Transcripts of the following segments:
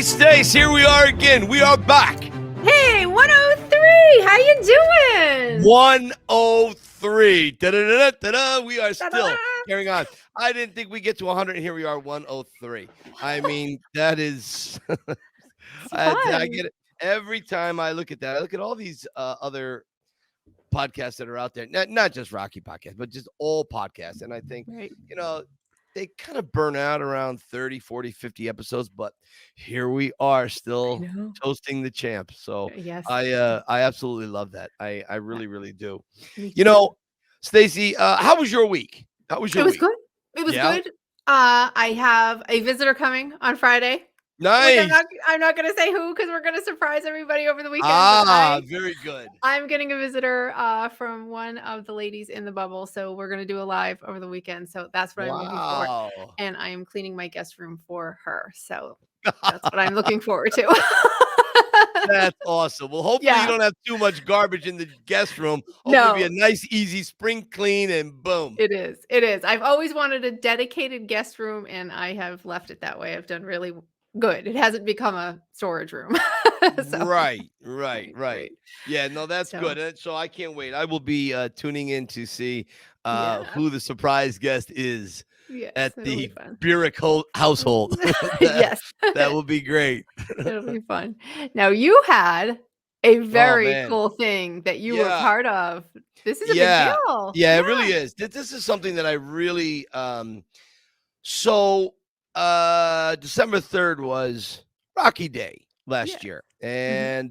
Stace, here we are again. We are back. Hey, 103. How you doing? 103. Da-da-da-da-da-da. We are still carrying on. I didn't think we'd get to 100, and here we are, 103. I mean, that is... I get it. Every time I look at that, I look at all these other podcasts that are out there, not just Rocky podcasts, but just all podcasts. And I think, they kind of burn out around 30, 40, 50 episodes, but here we are still toasting the champ. So yes, I absolutely love that. I really, really do. Stacey, how was your week? How was your week? Good. It was good. I have a visitor coming on Friday. Nice. I'm not going to say who because we're going to surprise everybody over the weekend. Very good. I'm getting a visitor from one of the ladies in the bubble. So we're going to do a live over the weekend. So that's what I'm looking for. And I am cleaning my guest room for her. So that's what I'm looking forward to. That's awesome. Well, hopefully you don't have too much garbage in the guest room. Hopefully it'll be a nice, easy spring clean and boom. It is. It is. I've always wanted a dedicated guest room and I have left it that way. I've done really good. It hasn't become a storage room. Right. Yeah, no, that's good. And so I can't wait. I will be tuning in to see who the surprise guest is at the Burek household. Yes. That will be great. It'll be fun. Now, you had a very cool thing that you were part of. This is a big deal. Yeah, it really is. This is something that I really December 3rd was Rocky Day last year. And,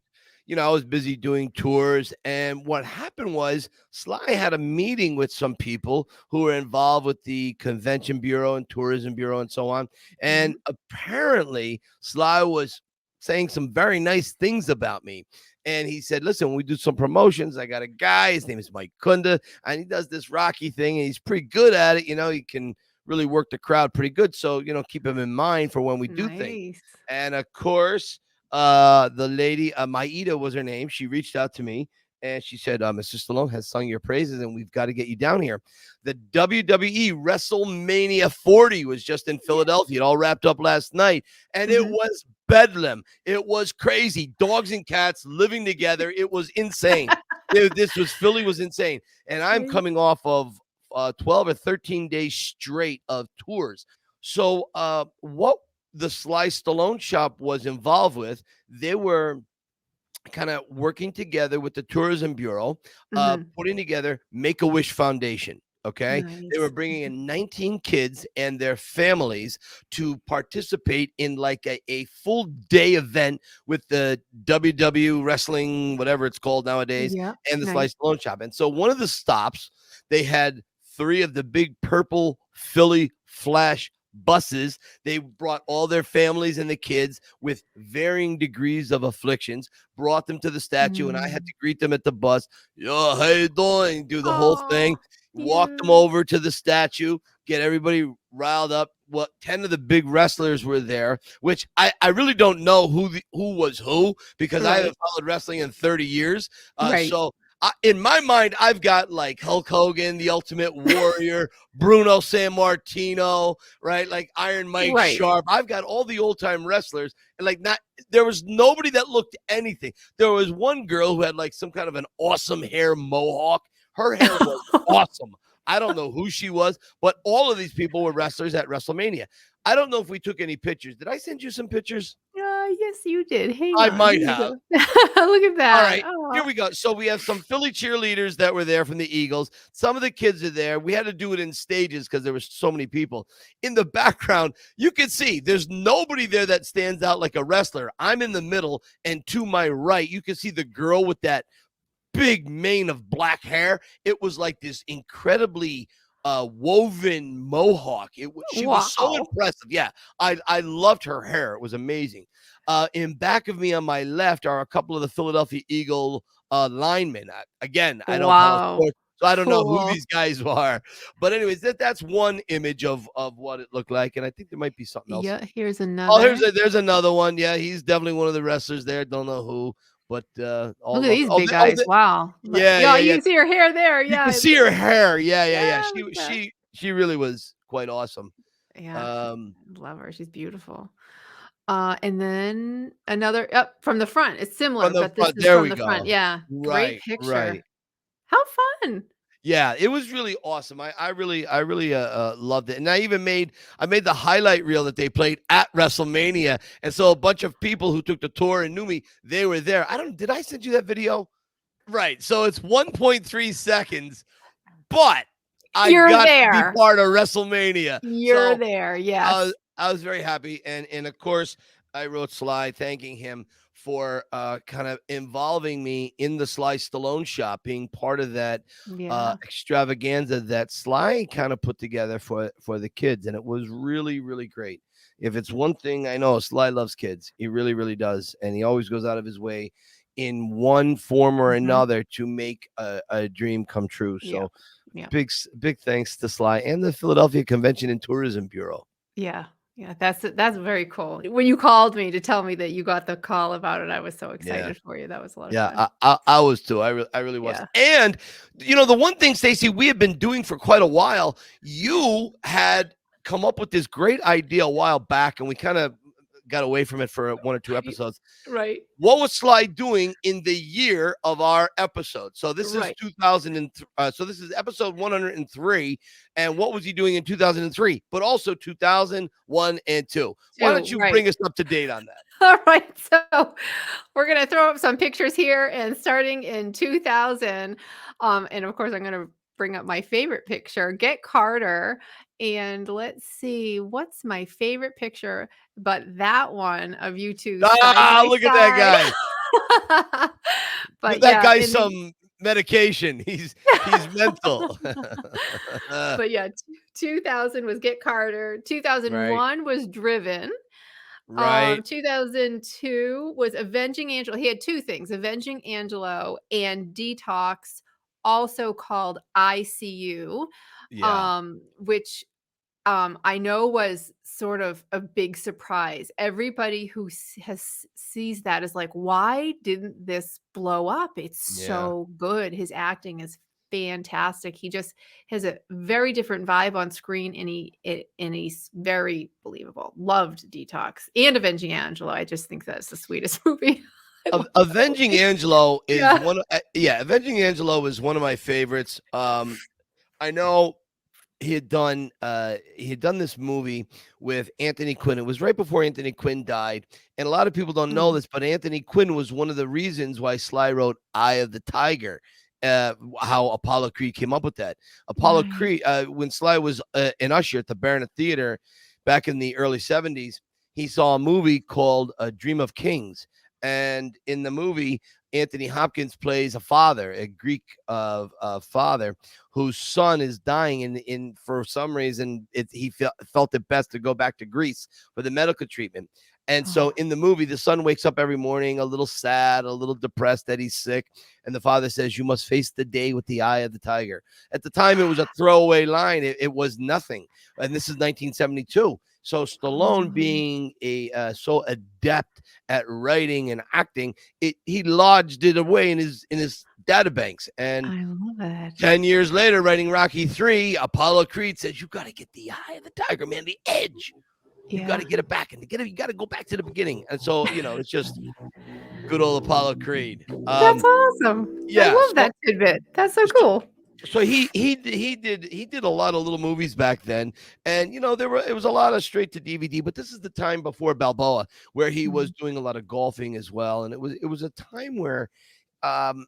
I was busy doing tours. And what happened was Sly had a meeting with some people who were involved with the Convention Bureau and Tourism Bureau and so on. And apparently Sly was saying some very nice things about me. And he said, listen, when we do some promotions, I got a guy, his name is Mike Kunda, and he does this Rocky thing, and he's pretty good at it. He can really work the crowd pretty good. So, keep him in mind for when we do things. And of course, the lady, Maida was her name. She reached out to me and she said, Mr. Stallone has sung your praises and we've got to get you down here. The WWE WrestleMania 40 was just in Philadelphia. It all wrapped up last night and it was bedlam. It was crazy. Dogs and cats living together. It was insane. Philly was insane. And I'm coming off of 12 or 13 days straight of tours. So what the Sly Stallone Shop was involved with, they were kind of working together with the Tourism Bureau, putting together Make-A-Wish Foundation. Okay. Nice. They were bringing in 19 kids and their families to participate in like a full day event with the WW wrestling, whatever it's called nowadays, and the Sly Stallone Shop. And so one of the stops, they had 3 of the big purple Philly Flash buses. They brought all their families and the kids with varying degrees of afflictions, brought them to the statue, and I had to greet them at the bus. Yo, how you doing? Do the whole thing. Walk them over to the statue, get everybody riled up. Well, 10 of the big wrestlers were there, which I really don't know who was who because I haven't followed wrestling in 30 years. So in my mind, I've got like Hulk Hogan, the Ultimate Warrior, Bruno Sammartino, right? Like Iron Mike Sharp. I've got all the old time wrestlers, and there was nobody that looked anything. There was one girl who had like some kind of an awesome hair mohawk. Her hair was awesome. I don't know who she was, but all of these people were wrestlers at WrestleMania. I don't know if we took any pictures. Did I send you some pictures? Yes, you did. I might have. Look at that. All right, here we go. So we have some Philly cheerleaders that were there from the Eagles. Some of the kids are there. We had to do it in stages because there were so many people. In the background, you can see there's nobody there that stands out like a wrestler. I'm in the middle, and to my right, you can see the girl with that big mane of black hair. It was like this incredibly woven mohawk. She was so impressive. Yeah, I loved her hair. It was amazing. In back of me on my left are a couple of the Philadelphia Eagle linemen. I don't follow sports, so I don't know who these guys are. But anyways, that's one image of what it looked like, and I think there might be something else. Yeah, here's another. There's another one. Yeah, he's definitely one of the wrestlers there. Don't know who. But look at these big guys. Wow. Yeah. You can see her hair there. Yeah. You can see her hair. Yeah. She really was quite awesome. Yeah. Love her. She's beautiful. And then another up from the front. It's similar, From the but this front. is There from we the front. go. Yeah, great Right, picture. right. How fun. Yeah, it was really awesome. I really loved it. And I made the highlight reel that they played at WrestleMania. And so a bunch of people who took the tour and knew me, they were there. Did I send you that video? Right. So it's 1.3 seconds, but I You're got to be there. part of WrestleMania. You're So there. Yes. I was very happy, and of course, I wrote Sly thanking him for kind of involving me in the Sly Stallone Shop, being part of that Yeah. extravaganza that Sly kind of put together for the kids, and it was really really great. If it's one thing I know, Sly loves kids. He really really does, and he always goes out of his way in one form or Mhm. another to make a dream come true. Yeah. So Yeah. big thanks to Sly and the Philadelphia Convention and Tourism Bureau. Yeah. Yeah. That's very cool. When you called me to tell me that you got the call about it, I was so Yeah. excited for you. That was a lot of Yeah, fun. I was too. I really was. Yeah. And the one thing, Stacey, we have been doing for quite a while. You had come up with this great idea a while back, and we kind of got away from it for one or two Right. episodes. Right. What was Sly doing in the year of our episode? So this is Right. 2000 and so this is episode 103. And what was he doing in 2003? But also 2001 and 2. Why don't you Right. bring us up to date on that? All right. So we're going to throw up some pictures here and starting in 2000. And of course, I'm going to bring up my favorite picture, Get Carter. And let's see, what's my favorite picture? But that one of you two side Ah, by look at that side. guy. But Give that yeah, guy in the some medication. He's mental. but yeah, 2000 was Get Carter. Right. 2001 was Driven. Right. 2002 was Avenging Angelo. He had two things, Avenging Angelo and Detox, also called ICU, Yeah. which I know was sort of a big surprise. Everybody who sees that is like, why didn't this blow up? It's Yeah. so good. His acting is fantastic. He just has a very different vibe on screen, and he's very believable. Loved Detox and Avenging Angelo. I just think that's the sweetest movie. I love that Avenging movie. Angelo is Yeah. one of Avenging Angelo is one of my favorites. I know he had done this movie with Anthony Quinn. It was right before Anthony Quinn died, and a lot of people don't know Mm. this, but Anthony Quinn was one of the reasons why Sly wrote Eye of the Tiger. How Apollo Creed came up with that. Apollo Right. Creed, when Sly was an usher at the Barnett Theater back in the early 70s, he saw a movie called Dream of Kings. And in the movie, Anthony Hopkins plays a father, a Greek father, whose son is dying, and in for some reason he felt it best to go back to Greece for the medical treatment. And so Oh, in the movie, the son wakes up every morning a little sad, a little depressed that he's sick. And the father says, "You must face the day with the eye of the tiger." At the time, it was a throwaway line. It was nothing. And this is 1972. So Stallone, oh, being a so adept at writing and acting, he lodged it away in his databanks. And I love it. 10 years later, writing Rocky 3, Apollo Creed says, "You got to get the eye of the tiger, man, the edge. You got Yeah. to get it back and you got to go back to the beginning." And so, it's just good old Apollo Creed. That's awesome. I Yeah. love that tidbit. That's so So, cool. so he did a lot of little movies back then, and it was a lot of straight to DVD. But this is the time before Balboa, where he was Mhm, doing a lot of golfing as well, and it was a time where um,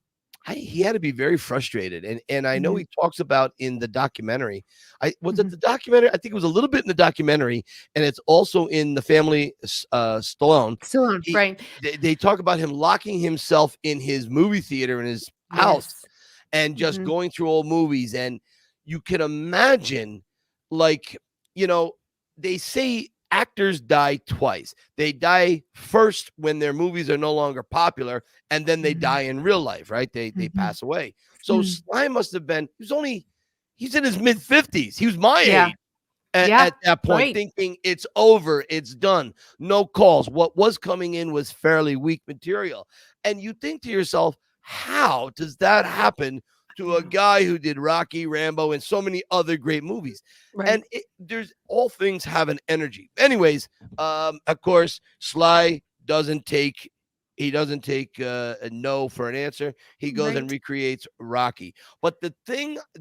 he had to be very frustrated, and I know mhm, he talks about in the documentary. I was it mhm. the documentary? I think it was a little bit in the documentary, and it's also in the family Stallone. Still on, He right. they talk about him locking himself in his movie theater in his house Yes. and just Mhm. going through old movies, and you can imagine, like, you know, they say actors die twice. They die first when their movies are no longer popular, and then they Mhm, die in real life, right? They mhm. pass away. So Mm. Sly must have been he's in his mid-50s. He was my Yeah. age at, Yeah. at that point, Right. thinking it's over, it's done, no calls. What was coming in was fairly weak material. And you think to yourself, how does that happen to a guy who did Rocky, Rambo, and so many other great movies. Right. And there's all things have an energy. Anyways, of course, Sly doesn't take a no for an answer. He goes and Right. recreates Rocky. But the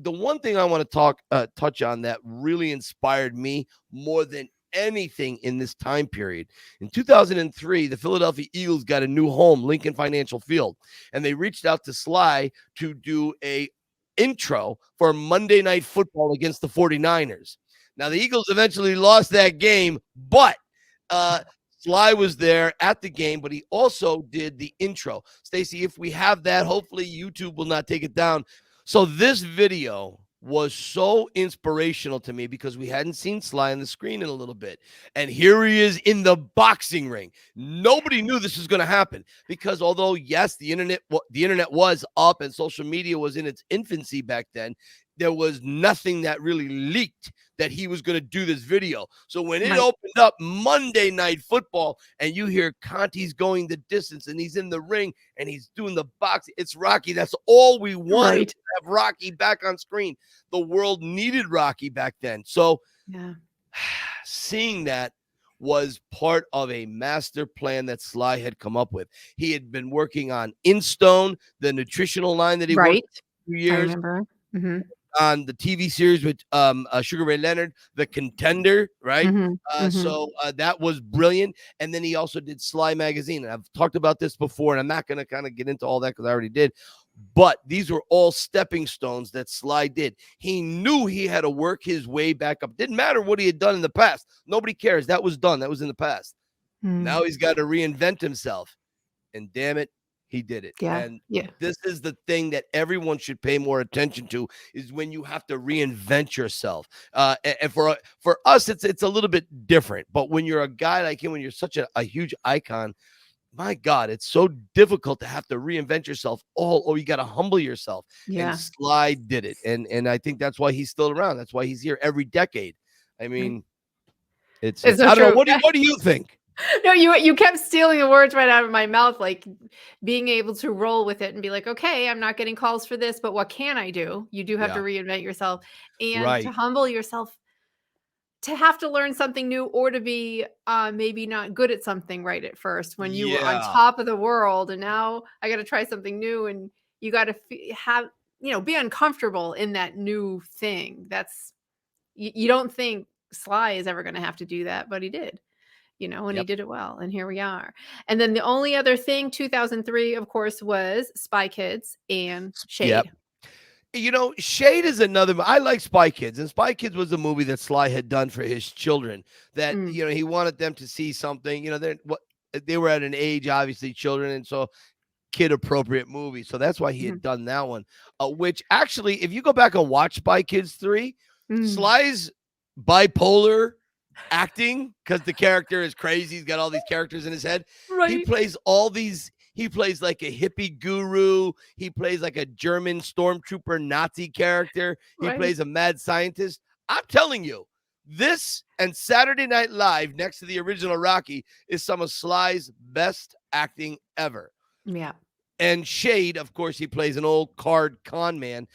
one thing I want to touch on that really inspired me more than anything in this time period. In 2003, the Philadelphia Eagles got a new home, Lincoln Financial Field, and they reached out to Sly to do a intro for Monday Night Football against the 49ers. Now, the Eagles eventually lost that game, but Sly was there at the game, but he also did the intro. Stacey, if we have that, hopefully YouTube will not take it down. So this video was so inspirational to me because we hadn't seen Sly on the screen in a little bit. And here he is in the boxing ring. Nobody knew this was going to happen because although, yes, the internet was up and social media was in its infancy back then, there was nothing that really leaked that he was going to do this video. So when it opened up Monday Night Football and you hear Conti's going the distance and he's in the ring and he's doing the boxing, it's Rocky. That's all we wanted, to have Rocky back on screen. The world needed Rocky back then. So seeing that was part of a master plan that Sly had come up with. He had been working on In Stone, the nutritional line that he worked for years. I remember. Mm-hmm. On the TV series with Sugar Ray Leonard, The Contender, right? So that was brilliant. And then he also did Sly Magazine. And I've talked about this before, and I'm not going to kind of get into all that because I already did. But these were all stepping stones that Sly did. He knew he had to work his way back up. Didn't matter what he had done in the past. Nobody cares. That was done. That was in the past. Now he's got to reinvent himself. And damn it, he did it. And this is the thing that everyone should pay more attention to is when you have to reinvent yourself. And for us, it's a little bit different. But when you're a guy like him, when you're such a huge icon, my God, it's so difficult to have to reinvent yourself or you got to humble yourself. And Sly did it. And I think that's why he's still around. That's why he's here every decade. I mean, it's I don't know. What do you think? No, you kept stealing the words right out of my mouth, like being able to roll with it and be like, okay, I'm not getting calls for this, but what can I do? You do have to reinvent yourself and to humble yourself, to have to learn something new or to be maybe not good at something right at first when you were on top of the world. And now I got to try something new and you got to be uncomfortable in that new thing. That's, you don't think Sly is ever going to have to do that, but he did. And he did it well. And here we are. And then the only other thing, 2003, of course, was Spy Kids and Shade. Shade is another. I like Spy Kids. And Spy Kids was a movie that Sly had done for his children that, he wanted them to see something. They were at an age, obviously, children. And so kid-appropriate movie. So that's why he had done that one. Which actually, if you go back and watch Spy Kids 3, Sly's bipolar acting, because the character is crazy. He's got all these characters in his head. He plays he plays like a hippie guru. He plays like a German stormtrooper Nazi character. He plays a mad scientist. I'm telling you, this and Saturday Night Live next to the original Rocky is some of Sly's best acting ever. Yeah. And Shade, of course, he plays an old card con man,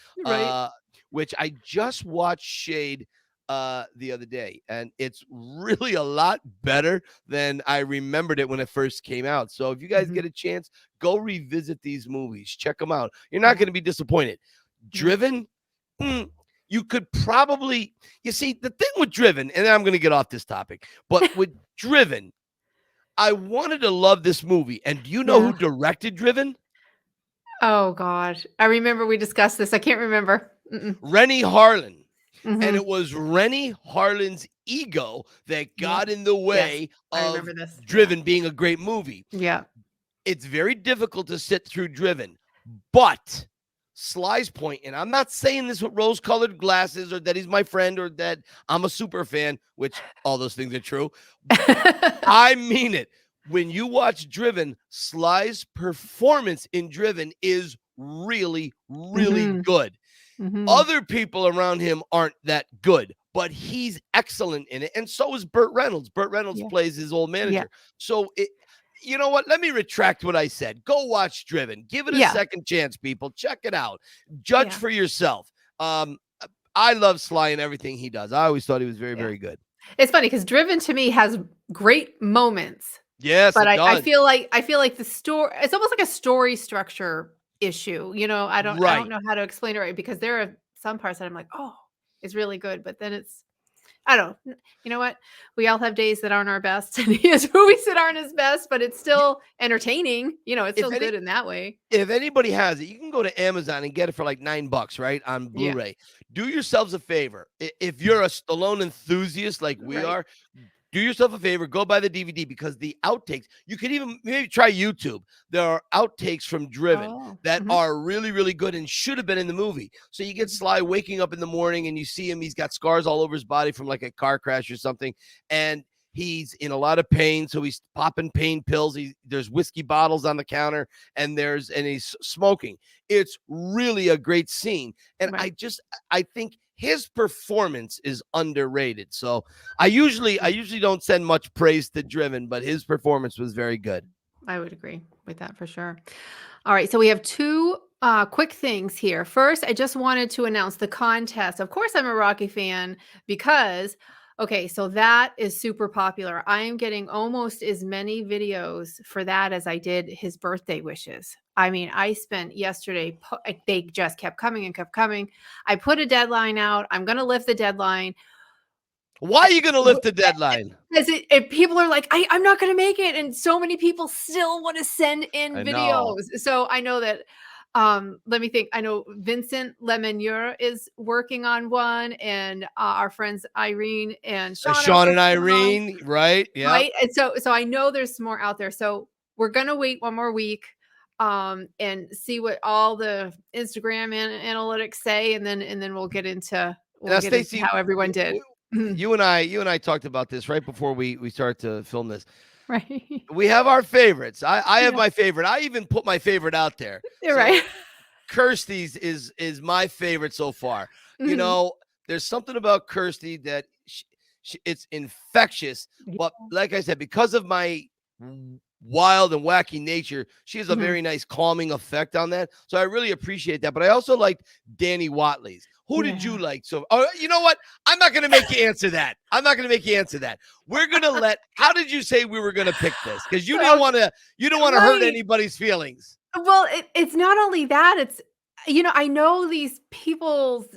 which I just watched Shade the other day, and it's really a lot better than I remembered it when it first came out. So if you guys get a chance, go revisit these movies, check them out. You're not going to be disappointed. Driven, you could probably, the thing with Driven, and I'm going to get off this topic, but with Driven, I wanted to love this movie. And do you know who directed Driven? Oh God, I remember we discussed this. I can't remember. Rennie Harlin. And it was Rennie Harlin's ego that got in the way of Driven being a great movie. Yeah. It's very difficult to sit through Driven. But Sly's point, and I'm not saying this with rose-colored glasses or that he's my friend or that I'm a super fan, which all those things are true. I mean it. When you watch Driven, Sly's performance in Driven is really, really good. Other people around him aren't that good, but he's excellent in it. And so is Burt Reynolds. Burt Reynolds plays his old manager. So You know what? Let me retract what I said. Go watch Driven. Give it a second chance, people. Check it out. Judge for yourself. I love Sly and everything he does. I always thought he was very, very good. It's funny because Driven to me has great moments. Yes, but it does. I feel like the story, it's almost like a story structure issue. I don't know how to explain it right, because there are some parts that I'm like, oh, it's really good, but then I don't know. You know what? We all have days that aren't our best, and his movies that aren't his best, but it's still entertaining. It's still good in that way. If anybody has it, you can go to Amazon and get it for like $9, right? On Blu-ray. Do yourselves a favor. If you're a Stallone enthusiast like we are, do yourself a favor, go buy the DVD, because the outtakes, you can even maybe try YouTube. There are outtakes from Driven that are really, really good and should have been in the movie. So you get Sly waking up in the morning and you see him. He's got scars all over his body from like a car crash or something. And he's in a lot of pain. So he's popping pain pills. There's whiskey bottles on the counter and he's smoking. It's really a great scene. And I think his performance is underrated. So I usually don't send much praise to Driven, but his performance was very good. I would agree with that for sure. All right. So we have two quick things here. First, I just wanted to announce the contest. Of course, I'm a Rocky fan because, so that is super popular. I am getting almost as many videos for that as I did his birthday wishes. I mean, I spent yesterday, they just kept coming and kept coming. I put a deadline out. I'm going to lift the deadline. Why are you going to lift the deadline? Because people are like, I'm not going to make it. And so many people still want to send in videos. So I know that, let me think. I know Vincent Lemonnier is working on one, and our friends Irene and Sean and Irene, right? Yeah. Right. And so I know there's more out there. So we're going to wait one more week. And see what all the Instagram analytics say, and then we'll get into Stacey, how everyone did. You and I talked about this right before we started to film this. Right. We have our favorites. I have my favorite. I even put my favorite out there. You're right. Kirsty's is my favorite so far. There's something about Kirsty that it's infectious. But like I said, because of my wild and wacky nature, she has a very nice calming effect on that. So I really appreciate that. But I also liked Danny Whatley's. Who did you like? So, you know what? I'm not going to make you answer that. We're going to how did you say we were going to pick this? Because you don't want to hurt anybody's feelings. Well, it's not only that, it's, I know these people's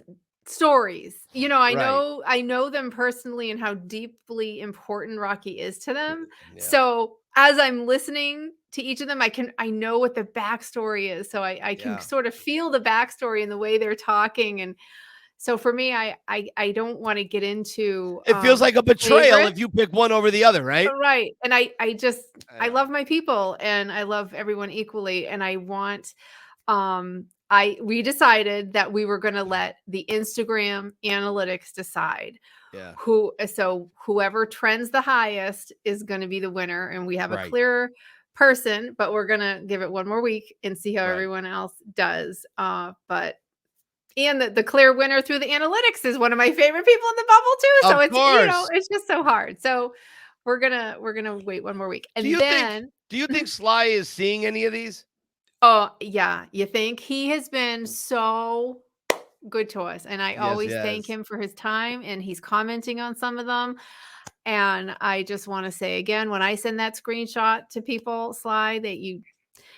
stories, I know them personally and how deeply important Rocky is to them. Yeah. So as I'm listening to each of them, I know what the backstory is. So I can sort of feel the backstory in the way they're talking. And so for me, I don't want to get into, it feels like a betrayal if you pick one over the other, right? Right. And I love my people and I love everyone equally. And I want, we decided that we were going to let the Instagram analytics decide. Yeah. Whoever trends the highest is going to be the winner, and we have a clear person, but we're going to give it one more week and see how everyone else does. But the clear winner through the analytics is one of my favorite people in the bubble too. So it's just so hard. So we're gonna wait one more week. And do you think Sly is seeing any of these? Oh yeah, you think? He has been so good to us, and I always thank him for his time, and he's commenting on some of them. And I just want to say again, when I send that screenshot to people, Sly,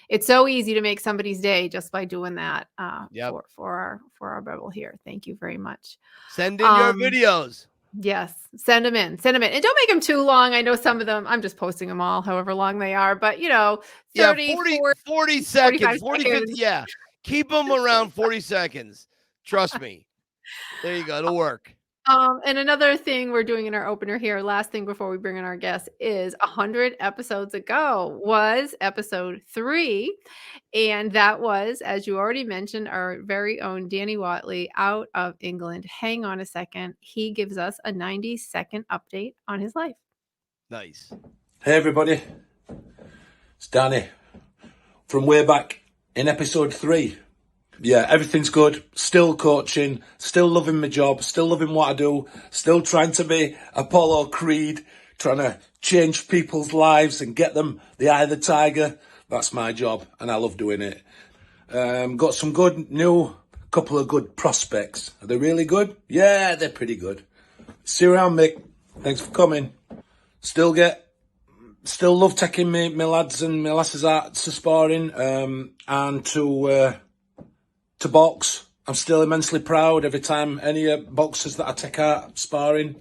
it's so easy to make somebody's day just by doing that. For our bubble here. Thank you very much. Send in your videos. Yes, send them in, and don't make them too long. I know some of them, I'm just posting them all, however long they are, but 30, 40 seconds, 40, 50, yeah. Keep them around 40 seconds. Trust me. There you go. It'll work. And another thing we're doing in our opener here, last thing before we bring in our guest, is 100 episodes ago was episode 3. And that was, as you already mentioned, our very own Danny Whatley out of England. Hang on a second. He gives us a 90-second update on his life. Nice. Hey, everybody. It's Danny from way back in episode 3. Yeah, everything's good. Still coaching, still loving my job, still loving what I do, still trying to be Apollo Creed trying to change people's lives and get them the eye of the tiger. That's my job, and I love doing it. Got some couple of good prospects. Are they really good? Yeah, they're pretty good. See you around, Mick. Thanks for coming. Still love taking my lads and my lasses out to sparring and to box. I'm still immensely proud every time any boxers that I take out sparring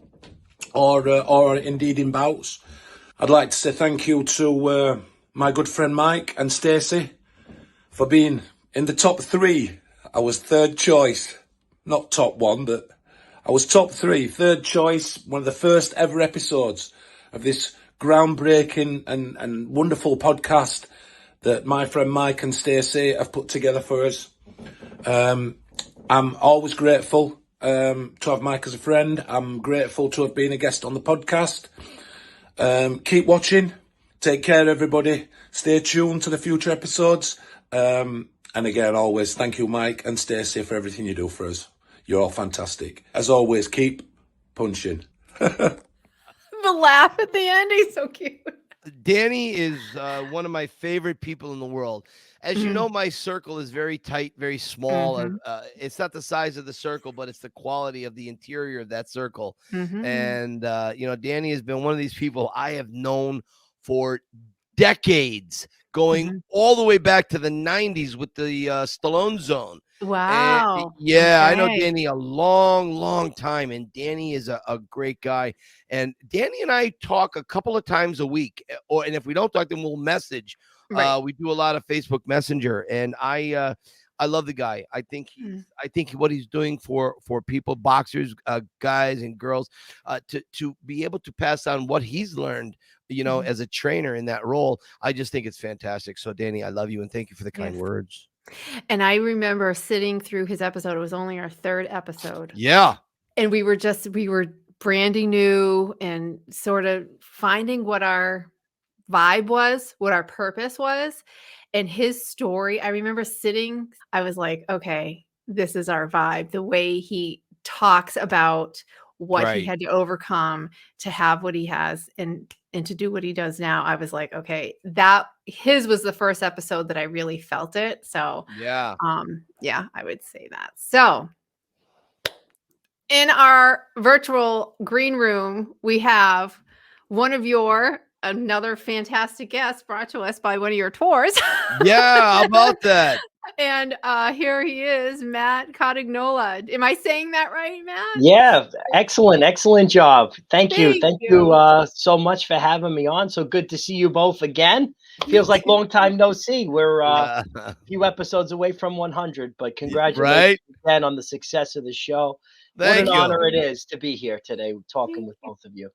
or indeed in bouts. I'd like to say thank you to my good friend Mike and Stacey for being in the top 3. I was third choice, not top 1, but I was top 3, third choice, one of the first ever episodes of this groundbreaking and wonderful podcast that my friend Mike and Stacey have put together for us. I'm always grateful to have Mike as a friend. I'm grateful to have been a guest on the podcast. Keep watching. Take care, everybody. Stay tuned to the future episodes. And again, always thank you, Mike and Stacey, for everything you do for us. You're all fantastic. As always, keep punching. The laugh at the end, he's so cute. Danny is one of my favorite people in the world. As you know, my circle is very tight, very small. It's not the size of the circle, but it's the quality of the interior of that circle. And, Danny has been one of these people I have known for decades, going all the way back to the 90s with the Stallone Zone. Wow. And, yeah, okay. I know Danny a long time, and Danny is a great guy. And Danny and I talk a couple of times a week, and if we don't talk, then we'll message. Right. We do a lot of Facebook Messenger, and I love the guy. I think what he's doing for people, boxers, guys and girls, to be able to pass on what he's learned, as a trainer in that role. I just think it's fantastic. So, Danny, I love you, and thank you for the kind words. And I remember sitting through his episode. It was only our 3rd episode. Yeah. And we were branding new and sort of finding what our vibe was, what our purpose was. And his story, I remember sitting, I was like, okay, this is our vibe. The way he talks about what he had to overcome to have what he has and to do what he does now. I was like, okay, his was the first episode that I really felt it. So yeah, I would say that. So in our virtual green room, we have another fantastic guest brought to us by one of your tours. Yeah, how about that? And here he is, MATT COTIGNOLA. Am I saying that right, Matt? Yeah, excellent job. Thank you so much for having me on. So good to see you both again. Feels like long time no see. We're a few episodes away from 100, but congratulations again on the success of the show. What an honor it is to be here today talking with both of you.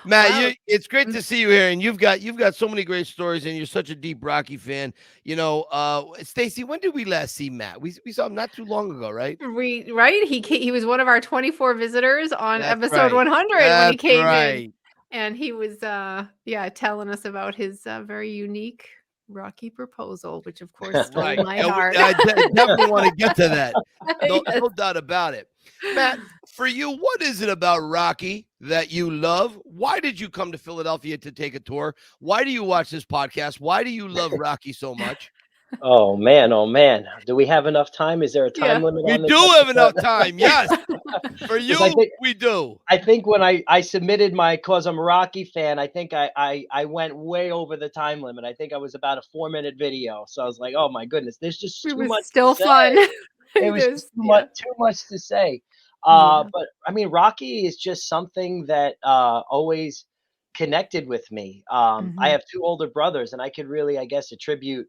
Matt, it's great to see you here, and you've got so many great stories, and you're such a deep Rocky fan. Stacey, when did we last see Matt? We saw him not too long ago, right? He was one of our 24 visitors on episode 100 when he came in, and he was telling us about his very unique Rocky proposal, which of course stole my heart. I definitely want to get to that. No doubt about it. Matt, for you, what is it about Rocky that you love? Why did you come to Philadelphia to take a tour? Why do you watch this podcast? Why do you love Rocky so much? Oh man. Do we have enough time? Is there a time limit on this? We do have enough time. Yes. For you, we do. I think when I submitted cause I'm a Rocky fan, I think I went way over the time limit. I think I was about a 4-minute video. So I was like, oh my goodness, there's just too much. Still fun. It was too much to say. But I mean, Rocky is just something that always connected with me. I have 2 older brothers, and I could really, I guess, attribute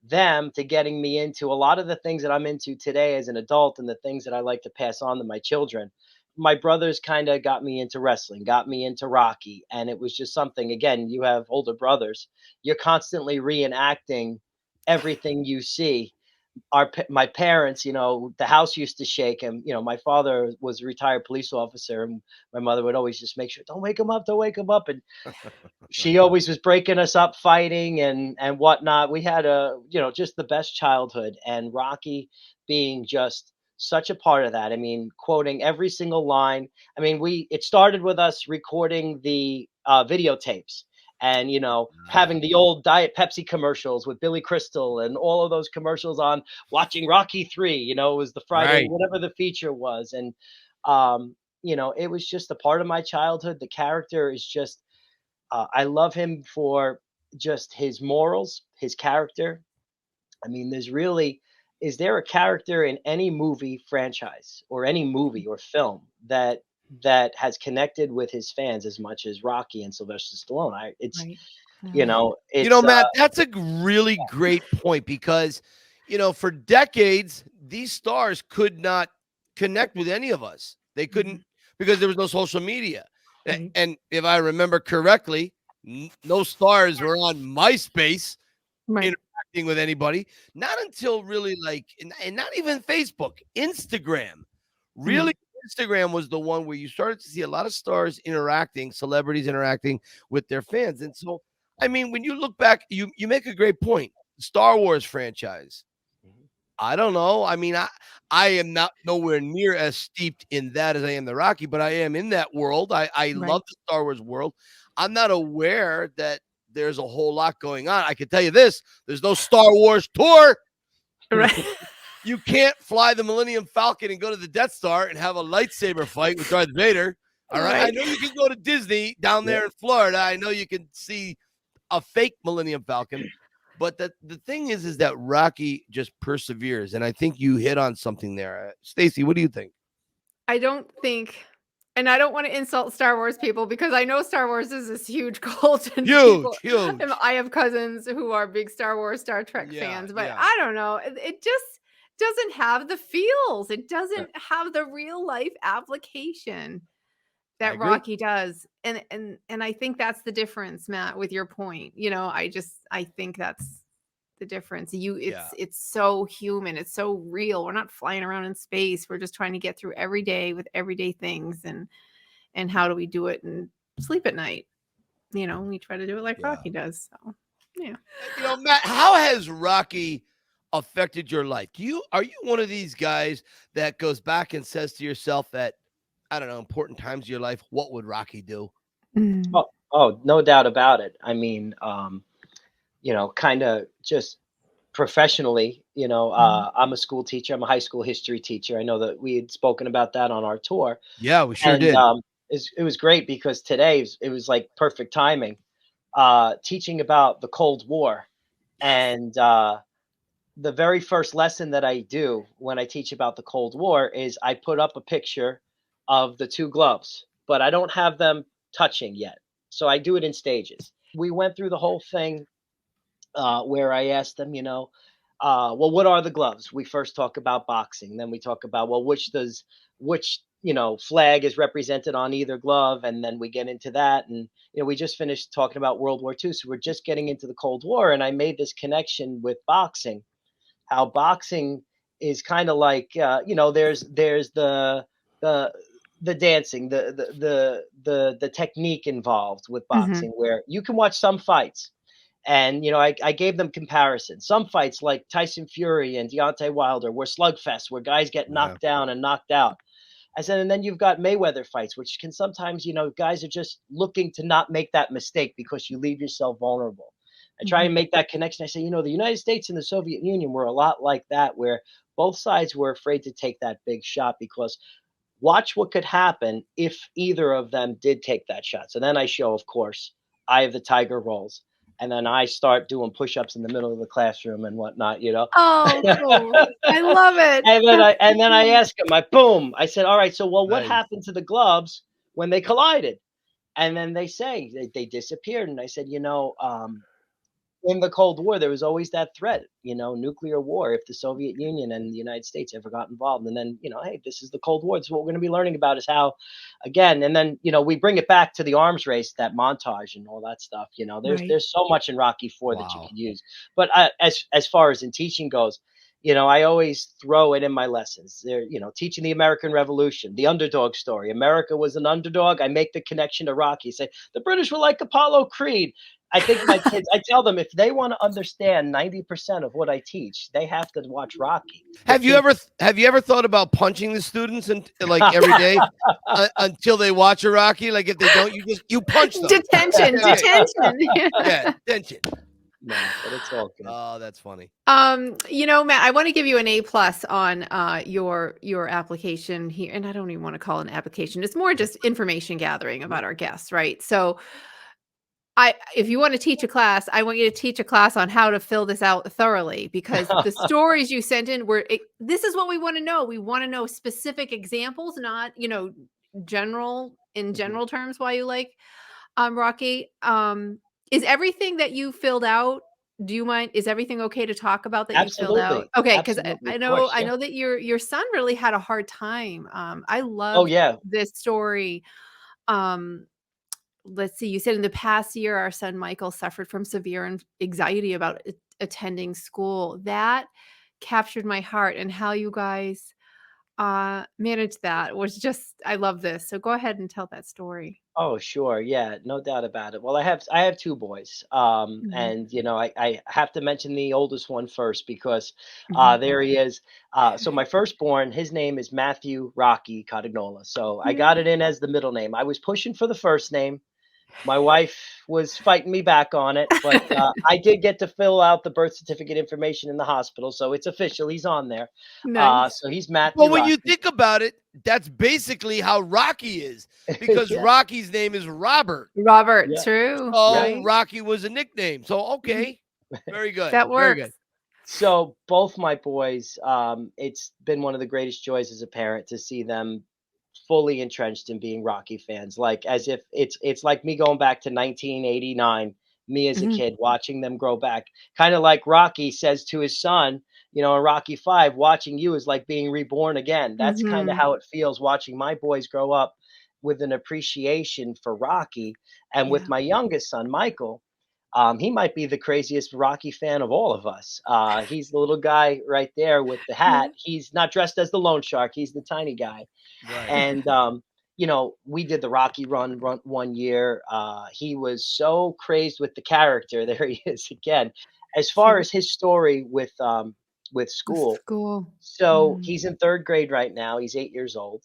them to getting me into a lot of the things that I'm into today as an adult and the things that I like to pass on to my children. My brothers kind of got me into wrestling, got me into Rocky. And it was just something, again, you have older brothers, you're constantly reenacting everything you see. My parents, the house used to shake, and my father was a retired police officer, and my mother would always just make sure, don't wake him up, and she always was breaking us up, fighting and whatnot. We had just the best childhood, and Rocky being just such a part of that. I mean, quoting every single line. I mean, it started with us recording the videotapes. And, having the old Diet Pepsi commercials with Billy Crystal and all of those commercials on watching Rocky 3, it was the Friday, whatever the feature was. And, it was just a part of my childhood. The character is just, I love him for just his morals, his character. I mean, is there a character in any movie franchise or any movie or film that has connected with his fans as much as Rocky and Sylvester Stallone? It's Matt, that's a really great point because, for decades, these stars could not connect with any of us. They couldn't because there was no social media. And if I remember correctly, no stars were on MySpace interacting with anybody. Not until really and not even Facebook, Instagram. Really, Instagram was the one where you started to see a lot of stars interacting, celebrities interacting with their fans. And so, I mean, when you look back, you make a great point. Star Wars franchise. I don't know. I mean, I am not nowhere near as steeped in that as I am the Rocky, but I am in that world. I love the Star Wars world. I'm not aware that there's a whole lot going on. I can tell you this. There's no Star Wars tour. Right. You can't fly the Millennium Falcon and go to the Death Star and have a lightsaber fight with Darth Vader. All right. I know you can go to Disney down there in Florida. I know you can see a fake Millennium Falcon. But the thing is that Rocky just perseveres. And I think you hit on something there. Stacey, what do you think? I don't think, and I don't want to insult Star Wars people because I know Star Wars is this huge cult. And huge. And I have cousins who are big Star Wars, Star Trek fans. But I don't know. It just doesn't have the feels. It doesn't have the real life application that Rocky does. And I think that's the difference, Matt, with your point. I think that's the difference. It's so human. It's so real. We're not flying around in space. We're just trying to get through every day with everyday things. And how do we do it and sleep at night? We try to do it like Rocky does. So, yeah. Matt, how has Rocky affected your life? Are you one of these guys that goes back and says to yourself that, I don't know, important times of your life, what would Rocky do? Oh, no doubt about it. I mean, kind of just professionally, I'm a school teacher. I'm a high school history teacher. I know that we had spoken about that on our tour. Yeah, we sure did. It was great because today it was like perfect timing, teaching about the Cold War. And the very first lesson that I do when I teach about the Cold War is I put up a picture of the two gloves, but I don't have them touching yet. So I do it in stages. We went through the whole thing where I asked them, well, what are the gloves? We first talk about boxing. Then we talk about, well, which flag is represented on either glove. And then we get into that. And, we just finished talking about World War II. So we're just getting into the Cold War. And I made this connection with boxing, how boxing is kind of like, there's the dancing, the technique involved with boxing, where you can watch some fights. And, I gave them comparisons. Some fights like Tyson Fury and Deontay Wilder were slugfests where guys get knocked down and knocked out. I said, and then you've got Mayweather fights, which can sometimes, guys are just looking to not make that mistake because you leave yourself vulnerable. I try and make that connection. I say, the United States and the Soviet Union were a lot like that, where both sides were afraid to take that big shot because watch what could happen if either of them did take that shot. So then I show, of course, Eye of the Tiger rolls. And then I start doing push-ups in the middle of the classroom and whatnot, Oh, cool. I love it. And then I ask him, I said, all right, so what happened to the gloves when they collided? And then they say they disappeared. And I said, in the Cold War, there was always that threat, nuclear war, if the Soviet Union and the United States ever got involved. And then, hey, this is the Cold War. So what we're going to be learning about is how, again, and then, we bring it back to the arms race, that montage and all that stuff. There's so much in Rocky 4 that you can use. But as far as in teaching goes, I always throw it in my lessons. There, teaching the American Revolution, the underdog story. America was an underdog. I make the connection to Rocky. Say the British were like Apollo Creed. I think my kids, I tell them if they want to understand 90% of what I teach, they have to watch Rocky. Have you ever thought about punching the students and like every day until they watch a Rocky? Like if they don't, you punch them. Detention. Yeah, detention. No, but it's all good. Oh, that's funny. Matt, I want to give you an A+ on your application here, and I don't even want to call it an application. It's more just information gathering about our guests, right? So, if you want to teach a class, I want you to teach a class on how to fill this out thoroughly, because the stories you sent in this is what we want to know. We want to know specific examples, not general terms. Why you like Rocky? Is everything that you filled out? Do you mind? Is everything okay to talk about that Absolutely. you filled out? Okay, because Absolutely, I of know course, I yeah. know that your son really had a hard time. I love this story. Let's see. You said in the past year, our son Michael suffered from severe anxiety about attending school. That captured my heart, and how you guys managed that was just. I love this. So go ahead and tell that story. Oh, sure. Yeah, no doubt about it. Well, I have two boys. And I have to mention the oldest one first because there he is. So my firstborn, his name is Matthew Rocky Cotignola. So I got it in as the middle name. I was pushing for the first name. My wife was fighting me back on it, but I did get to fill out the birth certificate information in the hospital, so it's official. He's on there. Nice. So he's Matthew Well, when Rocky. you think about it, that's basically how Rocky is, because Yeah. Rocky's name is Robert. Robert, Yeah. true. Oh, Right? Rocky was a nickname. So okay, very good. That Very works. good. So both my boys, it's been one of the greatest joys as a parent to see them fully entrenched in being Rocky fans. Like as if it's like me going back to 1989, me as a Mhm. kid watching them grow back. Kind of like Rocky says to his son, in Rocky 5, watching you is like being reborn again. That's kind of Mhm. how it feels watching my boys grow up with an appreciation for Rocky. And with Yeah. my youngest son, Michael, he might be the craziest Rocky fan of all of us. He's the little guy right there with the Yeah. hat. He's not dressed as the loan shark. He's the tiny guy. Right. And we did the Rocky run one year. He was so crazed with the character. There he is again. As far as his story with school, School. so he's in third grade right now. He's 8 years old,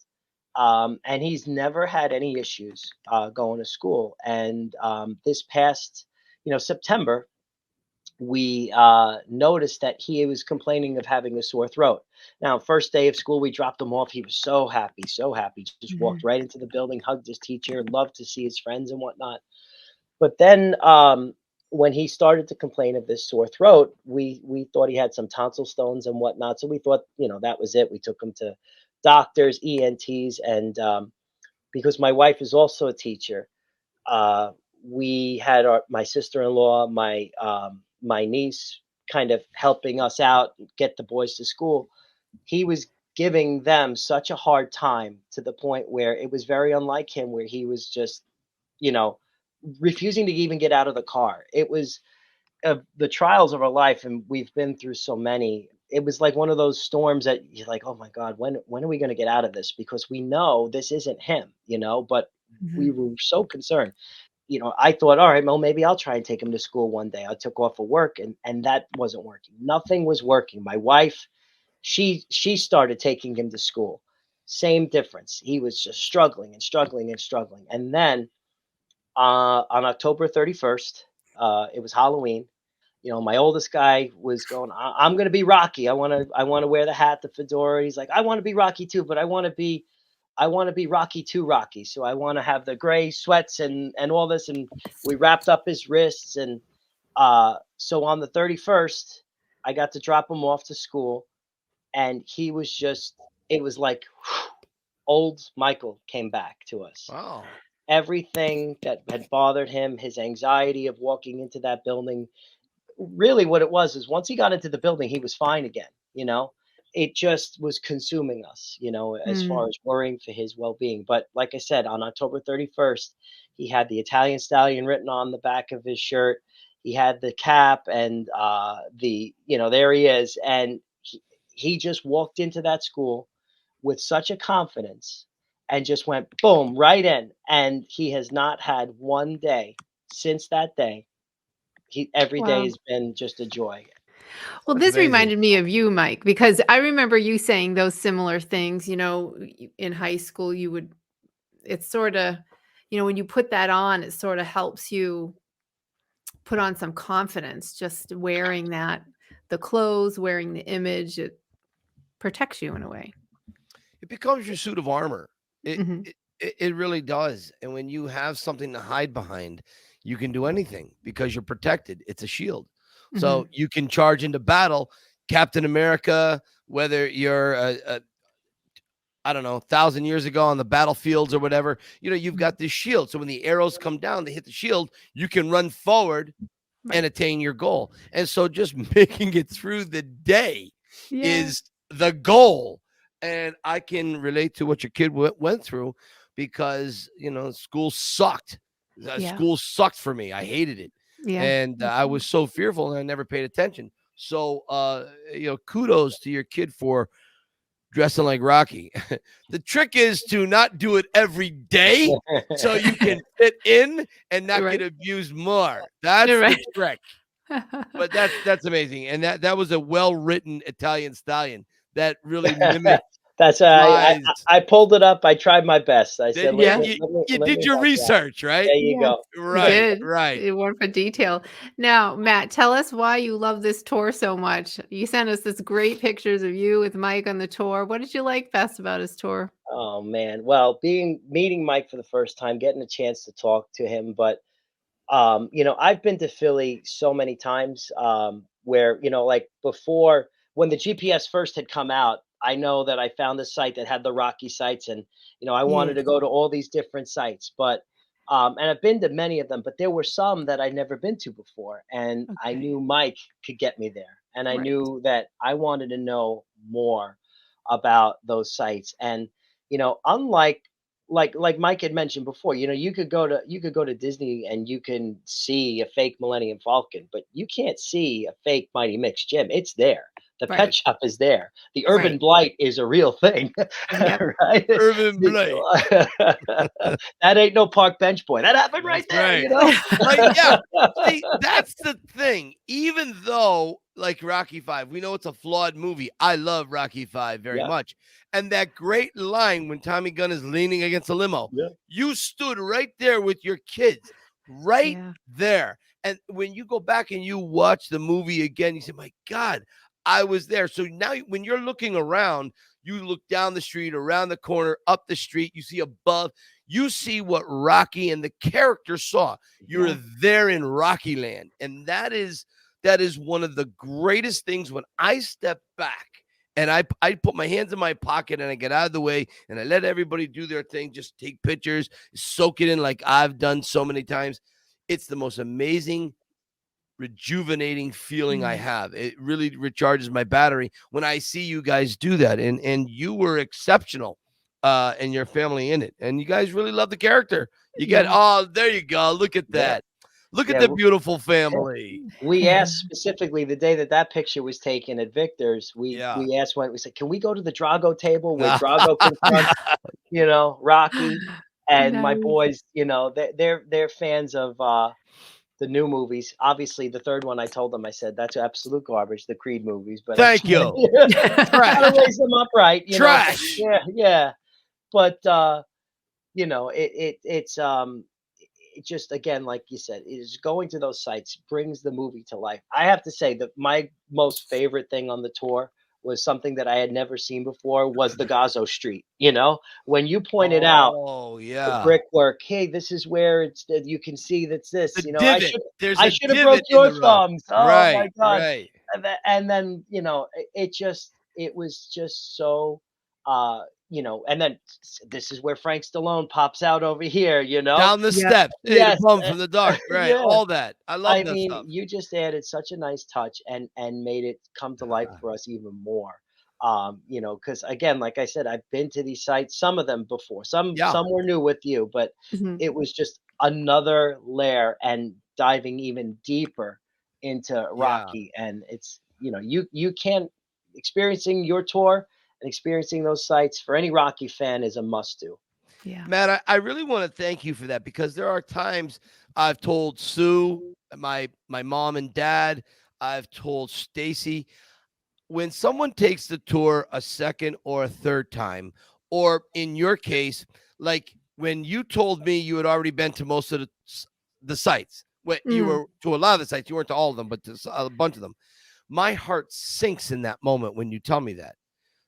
and he's never had any issues going to school. And this past, September, we noticed that he was complaining of having a sore throat. Now, first day of school, we dropped him off. He was so happy, so happy. Just walked right into the building, hugged his teacher, loved to see his friends and whatnot. But then when he started to complain of this sore throat, we thought he had some tonsil stones and whatnot. So we thought, that was it. We took him to doctors, ENTs, and because my wife is also a teacher, uh, we had my sister-in-law, my niece, kind of helping us out get the boys to school. He was giving them such a hard time to the point where it was very unlike him, where he was just, you know, refusing to even get out of the car. It was the trials of our life, and we've been through so many. It was like one of those storms that you're like, oh my God, when are we going to get out of this? Because we know this isn't him, but we were so concerned. I thought, all right, well, maybe I'll try and take him to school one day. I took off of work, and that wasn't working. Nothing was working. My wife, she started taking him to school. Same difference. He was just struggling and struggling and struggling. And then on October 31st, it was Halloween. My oldest guy was going, I'm going to be Rocky. I want to wear the hat, the fedora. He's like, I want to be Rocky too, but I want to be Rocky 2 Rocky. So I want to have the gray sweats and all this. And we wrapped up his wrists. And so on the 31st, I got to drop him off to school. And he was it was like old Michael came back to us. Wow. Everything that had bothered him, his anxiety of walking into that building, really what it was is once he got into the building, he was fine again. It just was consuming us, as far as worrying for his well-being. But like I said, on October 31st, he had the Italian Stallion written on the back of his shirt. He had the cap and there he is. And he just walked into that school with such a confidence and just went boom right in. And he has not had one day since that day every day has been just a joy. Well, That's this amazing. reminded me of you, Mike, because I remember you saying those similar things. In high school, it's sort of, when you put that on, it sort of helps you put on some confidence, just wearing the clothes, wearing the image, it protects you in a way. It becomes your suit of armor. Mhm. It really does. And when you have something to hide behind, you can do anything because you're protected. It's a shield. So you can charge into battle. Captain America, whether you're I don't know, 1,000 years ago on the battlefields or whatever, you've got this shield. So when the arrows come down, they hit the shield, you can run forward and attain your goal. And so just making it through the day is the goal. And I can relate to what your kid went through because, school sucked. School sucked for me. I hated it. And I was so fearful and I never paid attention. So, kudos to your kid for dressing like Rocky. The trick is to not do it every day so you can fit in and not get abused more. That's the trick. But that's amazing. And that was a well-written Italian stallion that really mimicked. That's I pulled it up. I tried my best. I said, you did your research, right? There you go. Right. You went for detail. Now, Matt, tell us why you love this tour so much. You sent us this great pictures of you with Mike on the tour. What did you like best about his tour? Oh man, well, meeting Mike for the first time, getting a chance to talk to him, but I've been to Philly so many times, where, like before when the GPS first had come out, I know that I found a site that had the Rocky sites and, I wanted to go to all these different sites, but, and I've been to many of them, but there were some that I'd never been to before. And I knew Mike could get me there. And I knew that I wanted to know more about those sites. And, unlike like Mike had mentioned before, you could go to Disney and you can see a fake Millennium Falcon, but you can't see a fake Mighty Mix Gym. It's there. The pet shop is there. The urban blight is a real thing, right? Urban blight. That ain't no park bench boy. That happened right there. See, that's the thing. Even though, like Rocky 5, we know it's a flawed movie. I love Rocky 5 very much. And that great line when Tommy Gunn is leaning against a limo, you stood right there with your kids, right there. And when you go back and you watch the movie again, you say, my God, I was there. So now when you're looking around, you look down the street, around the corner, up the street, you see above, you see what Rocky and the character saw. You're there in Rocky Land. And that is one of the greatest things when I step back and I put my hands in my pocket and I get out of the way and I let everybody do their thing, just take pictures, soak it in like I've done so many times. It's the most amazing, rejuvenating feeling I have. It really recharges my battery when I see you guys do that. And you were exceptional and your family in it. And you guys really love the character. You get, there you go. Look at that. Look at the beautiful family. We asked specifically the day that picture was taken at Victor's. We asked we said, can we go to the Drago table where Drago confronts, Rocky? And my boys, they're fans of the new movies. Obviously, the third one, I told them, I said, that's absolute garbage, the Creed movies. But thank you. Gotta raise them up right. Trash. Yeah. But it's it just, again, like you said, it is going to those sites brings the movie to life. I have to say that my most favorite thing on the tour was something that I had never seen before was the Gazo Street. When you pointed out the brickwork, hey, this is where you can see that's this. I should have broke your thumbs. Oh my God. Right. And then, it was just so and then this is where Frank Stallone pops out over here, down the steps, from the dark, right? All that. I love that stuff. You just added such a nice touch and made it come to life for us even more. Because again, like I said, I've been to these sites, some of them before, some were new with you, but it was just another layer and diving even deeper into Rocky. And it's, you can't experiencing your tour and experiencing those sites for any Rocky fan is a must do. Yeah. Matt, I really want to thank you for that because there are times I've told Sue my mom and dad. I've told Stacy, when someone takes the tour a second or a third time, or in your case, like when you told me you had already been to most of the sites, you were to a lot of the sites, you weren't to all of them, but to a bunch of them. My heart sinks in that moment when you tell me that,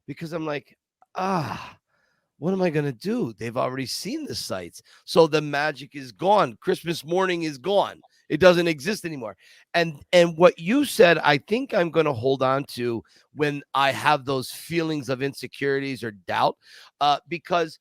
because I'm like, what am I going to do? They've already seen the sites. So the magic is gone. Christmas morning is gone. It doesn't exist anymore. And what you said, I think I'm going to hold on to when I have those feelings of insecurities or doubt, because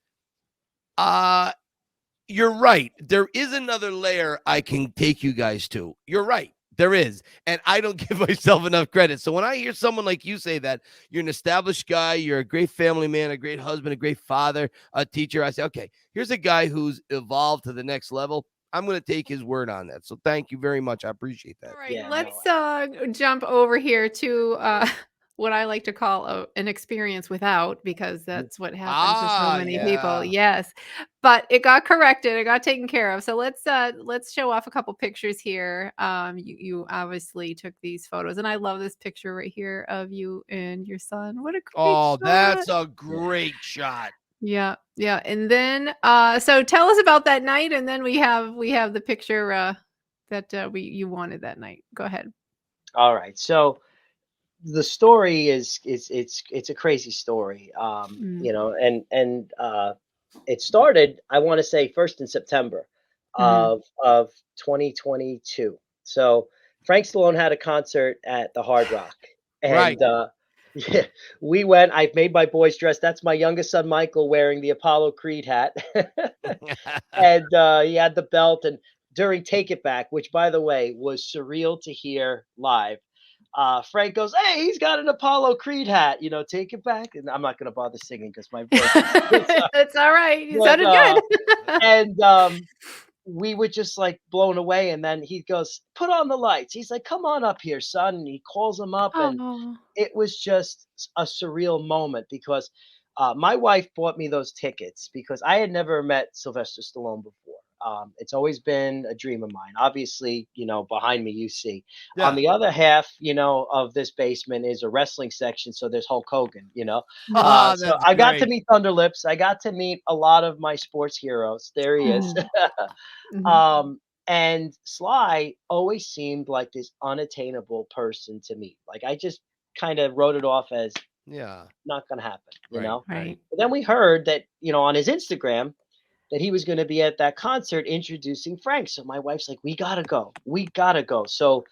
you're right. There is another layer I can take you guys to. You're right. There is. And I don't give myself enough credit. So when I hear someone like you say that you're an established guy, you're a great family man, a great husband, a great father, a teacher, I say, okay, here's a guy who's evolved to the next level. I'm going to take his word on that. So thank you very much. I appreciate that. All right, let's jump over here to what I like to call an experience without, because that's what happens to so many people. Yes, but it got corrected. It got taken care of. So let's show off a couple pictures here. You obviously took these photos, and I love this picture right here of you and your son. What a great shot. That's a great shot. Yeah. And then so tell us about that night, and then we have the picture that you wanted that night. Go ahead. All right. So the story is it's a crazy story. You know, and it started, I want to say, first in September of 2022. So Frank Stallone had a concert at the Hard Rock, and yeah, we went. I made my boys dress. That's my youngest son, Michael, wearing the Apollo Creed hat. And he had the belt. And during Take It Back, which, by the way, was surreal to hear live, Frank goes, "Hey, he's got an Apollo Creed hat, you know, Take It Back." And I'm not going to bother singing because my voice it's all right. You sounded good. And we were just like blown away. And then he goes, "Put on the lights." He's like, "Come on up here, son." And he calls him up. And it was just a surreal moment because my wife bought me those tickets because I had never met Sylvester Stallone before. It's always been a dream of mine. Obviously, you know, behind me, you see. On the other half, you know, of this basement is a wrestling section. So there's Hulk Hogan, you know. So I got to meet Thunder Lips. I got to meet a lot of my sports heroes. There he is. And Sly always seemed like this unattainable person to meet. Like I just kind of wrote it off as not going to happen, you know? Right. But then we heard that, you know, on his Instagram that he was going to be at that concert introducing Frank. So my wife's like, we got to go. We got to go. So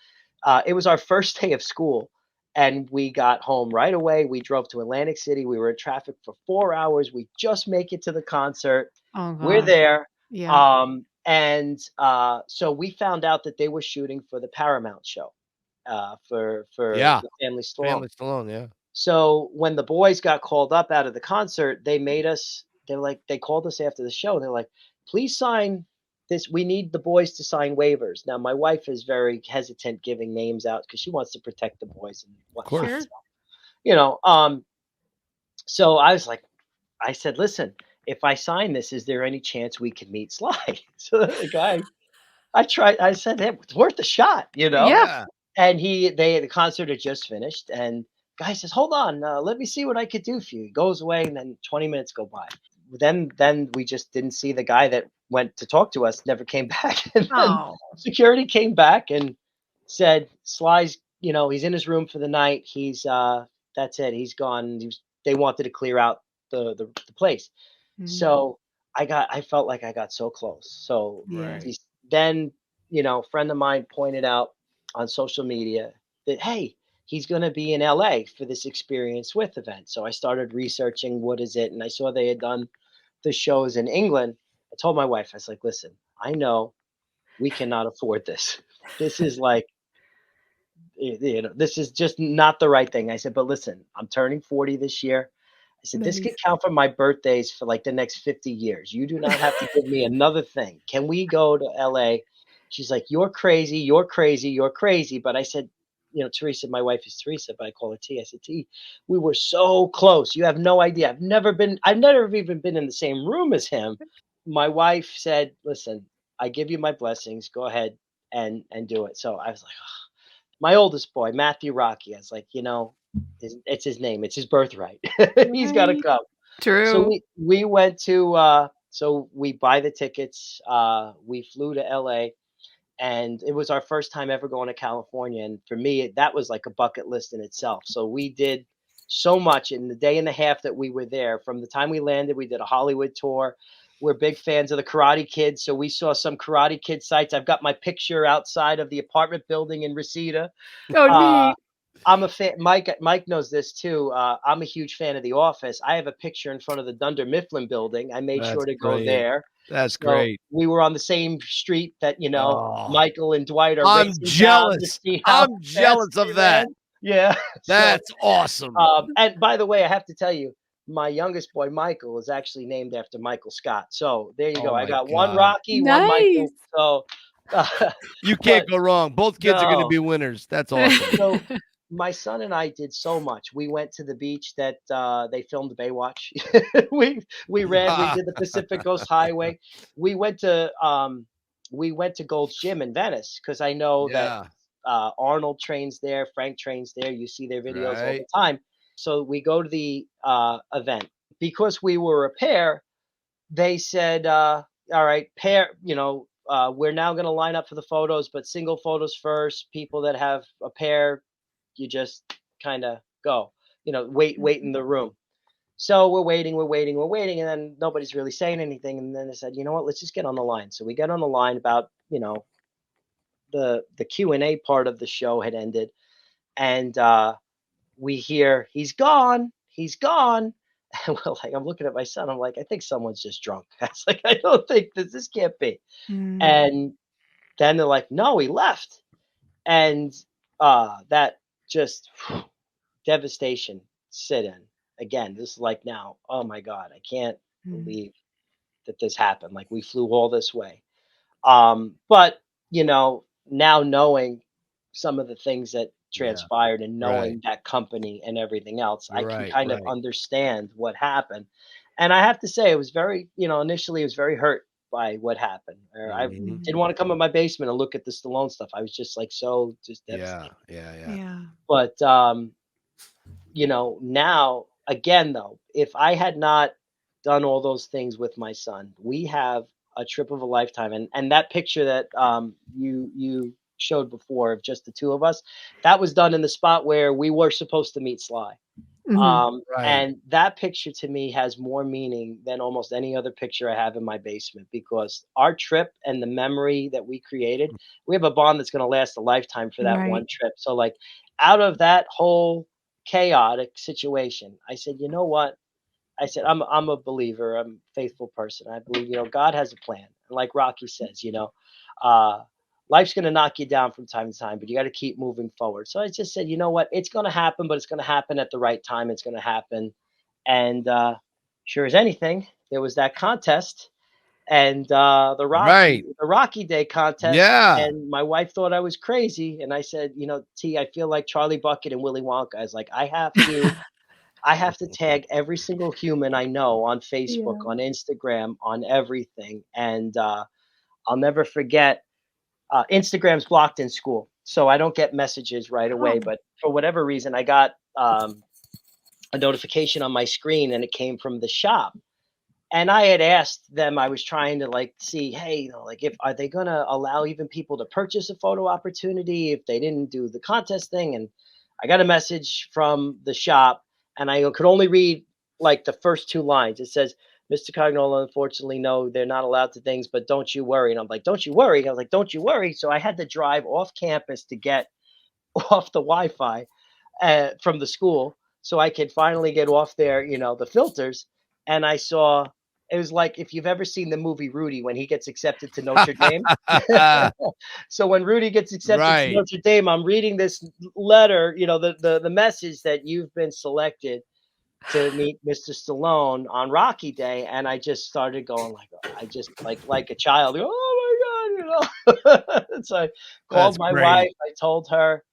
it was our first day of school and we got home right away. We drove to Atlantic City. We were in traffic for 4 hours. We just make it to the concert. We're there. And so we found out that they were shooting for the Paramount show for the Family Stallone. Family Stallone, yeah. So when the boys got called up out of the concert, they called us after the show. They're like, "Please sign this. We need the boys to sign waivers." Now, my wife is very hesitant giving names out because she wants to protect the boys and whatnot. Of course. So, you know, so I was like, I said, "Listen, if I sign this, is there any chance we can meet Sly?" So the guy, I said, "Hey, it's worth a shot, you know?" Yeah. And the concert had just finished, and guy says, "Hold on, let me see what I could do for you." He goes away, and then 20 minutes go by. Then we just didn't see the guy that went to talk to us, never came back. And then security came back and said, "Sly's, you know, he's in his room for the night. He's that's it. He's gone." They wanted to clear out the place. So I felt like I got so close. So then, you know, a friend of mine pointed out on social media that, hey, he's going to be in LA for this Experience With event. So I started researching what is it, and I saw they had done the shows in England. I told my wife, I was like, "Listen, I know we cannot afford this. This is like, you know, this is just not the right thing." I said, "But listen, I'm turning 40 this year." I said, "This could count for my birthdays for like the next 50 years. You do not have to give me another thing. Can we go to LA?" She's like, "You're crazy. You're crazy. You're crazy." But I said, you know, Teresa, my wife is Teresa, but I call her T. I said, "T, we were so close. You have no idea. I've never even been in the same room as him." My wife said, "Listen, I give you my blessings. Go ahead. and do it. So I was like, oh. My oldest boy, Matthew Rocky, I was like, it's his name. It's his birthright. He's got to Right. come. So True. we went to, so we buy the tickets. We flew to LA, and it was our first time ever going to California. And for me, that was like a bucket list in itself. So we did so much in the day and a half that we were there. From the time we landed, we did a Hollywood tour. We're big fans of the Karate Kid, so we saw some Karate Kid sites. I've got my picture outside of the apartment building in Reseda. Oh, Uh, neat. I'm a fan. Mike knows this too. I'm a huge fan of The Office. I have a picture in front of the Dunder Mifflin building. I made That's sure to go brilliant. there. That's So great. we were on the same street that Oh, Michael and Dwight are I'm racing down to jealous. see how I'm fast jealous they of that. land. Yeah. That's awesome. And by the way, I have to tell you, my youngest boy Michael is actually named after Michael Scott. So there you Oh go. I my got one God. Rocky, one Nice. Michael. So You but can't go wrong. Both kids are going to no. be winners. That's awesome. So my son and I did so much. We went to the beach that they filmed Baywatch. we ran. We did the Pacific Coast Highway. We went to Gold's Gym in Venice because I know that Yeah. Arnold trains there, Frank trains there. You see their videos all the Right. time. So we go to the event because we were a pair. They said, "All right, pair. We're now going to line up for the photos, but single photos first. People that have a pair, you just kind of go, wait in the room." So we're waiting, and then nobody's really saying anything. And then they said, you know what, let's just get on the line. So we get on the line about, the Q&A part of the show had ended, and we hear he's gone. And we're like, I'm looking at my son. I'm like, I think someone's just drunk. I was like, I don't think this can't be. Mm. And then they're like, no, he left. And that just devastation sit in again. This is like now, oh my God, I can't believe that this happened. Like we flew all this way. But now knowing some of the things that Yeah. transpired and Right. knowing that company and everything else, I can Right. kind of Right. understand what happened. And I have to say, it was very, initially, it was very hurt by what happened. Or I Mhm. didn't want to come in my basement and look at the Stallone stuff. I was just like so just Yeah. devastated. Yeah. Yeah. Yeah. But now again though, if I had not done all those things with my son, we have a trip of a lifetime. And that picture that you showed before of just the two of us, that was done in the spot where we were supposed to meet Sly. Mhm. Right. And that picture to me has more meaning than almost any other picture I have in my basement, because our trip and the memory that we created, we have a bond that's going to last a lifetime for that Right. one trip. So like out of that whole chaotic situation, I said, you know what? I said, I'm a believer. I'm a faithful person. I believe, God has a plan. And like Rocky says, uh, life's going to knock you down from time to time, but you got to keep moving forward. So I just said, you know what? It's going to happen, but it's going to happen at the right time. It's going to happen. And sure as anything, there was that contest and Right. the Rocky Day contest. Yeah. And my wife thought I was crazy. And I said, T, I feel like Charlie Bucket and Willy Wonka. I was like, I have to tag every single human I know on Facebook, Yeah. on Instagram, on everything. And I'll never forget, Instagram's blocked in school, so I don't get messages right away. Oh. But for whatever reason, I got a notification on my screen, and it came from the shop. And I had asked them, I was trying to like see, hey, like if are they gonna allow even people to purchase a photo opportunity if they didn't do the contest thing? And I got a message from the shop, and I could only read like the first two lines. It says, Mr. Cagnola, unfortunately, no, they're not allowed to things, but don't you worry. And I'm like, don't you worry. I was like, don't you worry. So I had to drive off campus to get off the Wi-Fi from the school so I could finally get off there, the filters. And I saw, it was like if you've ever seen the movie Rudy when he gets accepted to Notre Dame. So when Rudy gets accepted to Right. Notre Dame, I'm reading this letter, the message that you've been selected to meet Mr. Stallone on Rocky Day. And I just started going like, I just like a child, oh my God, So I That's called my great. wife. I told her,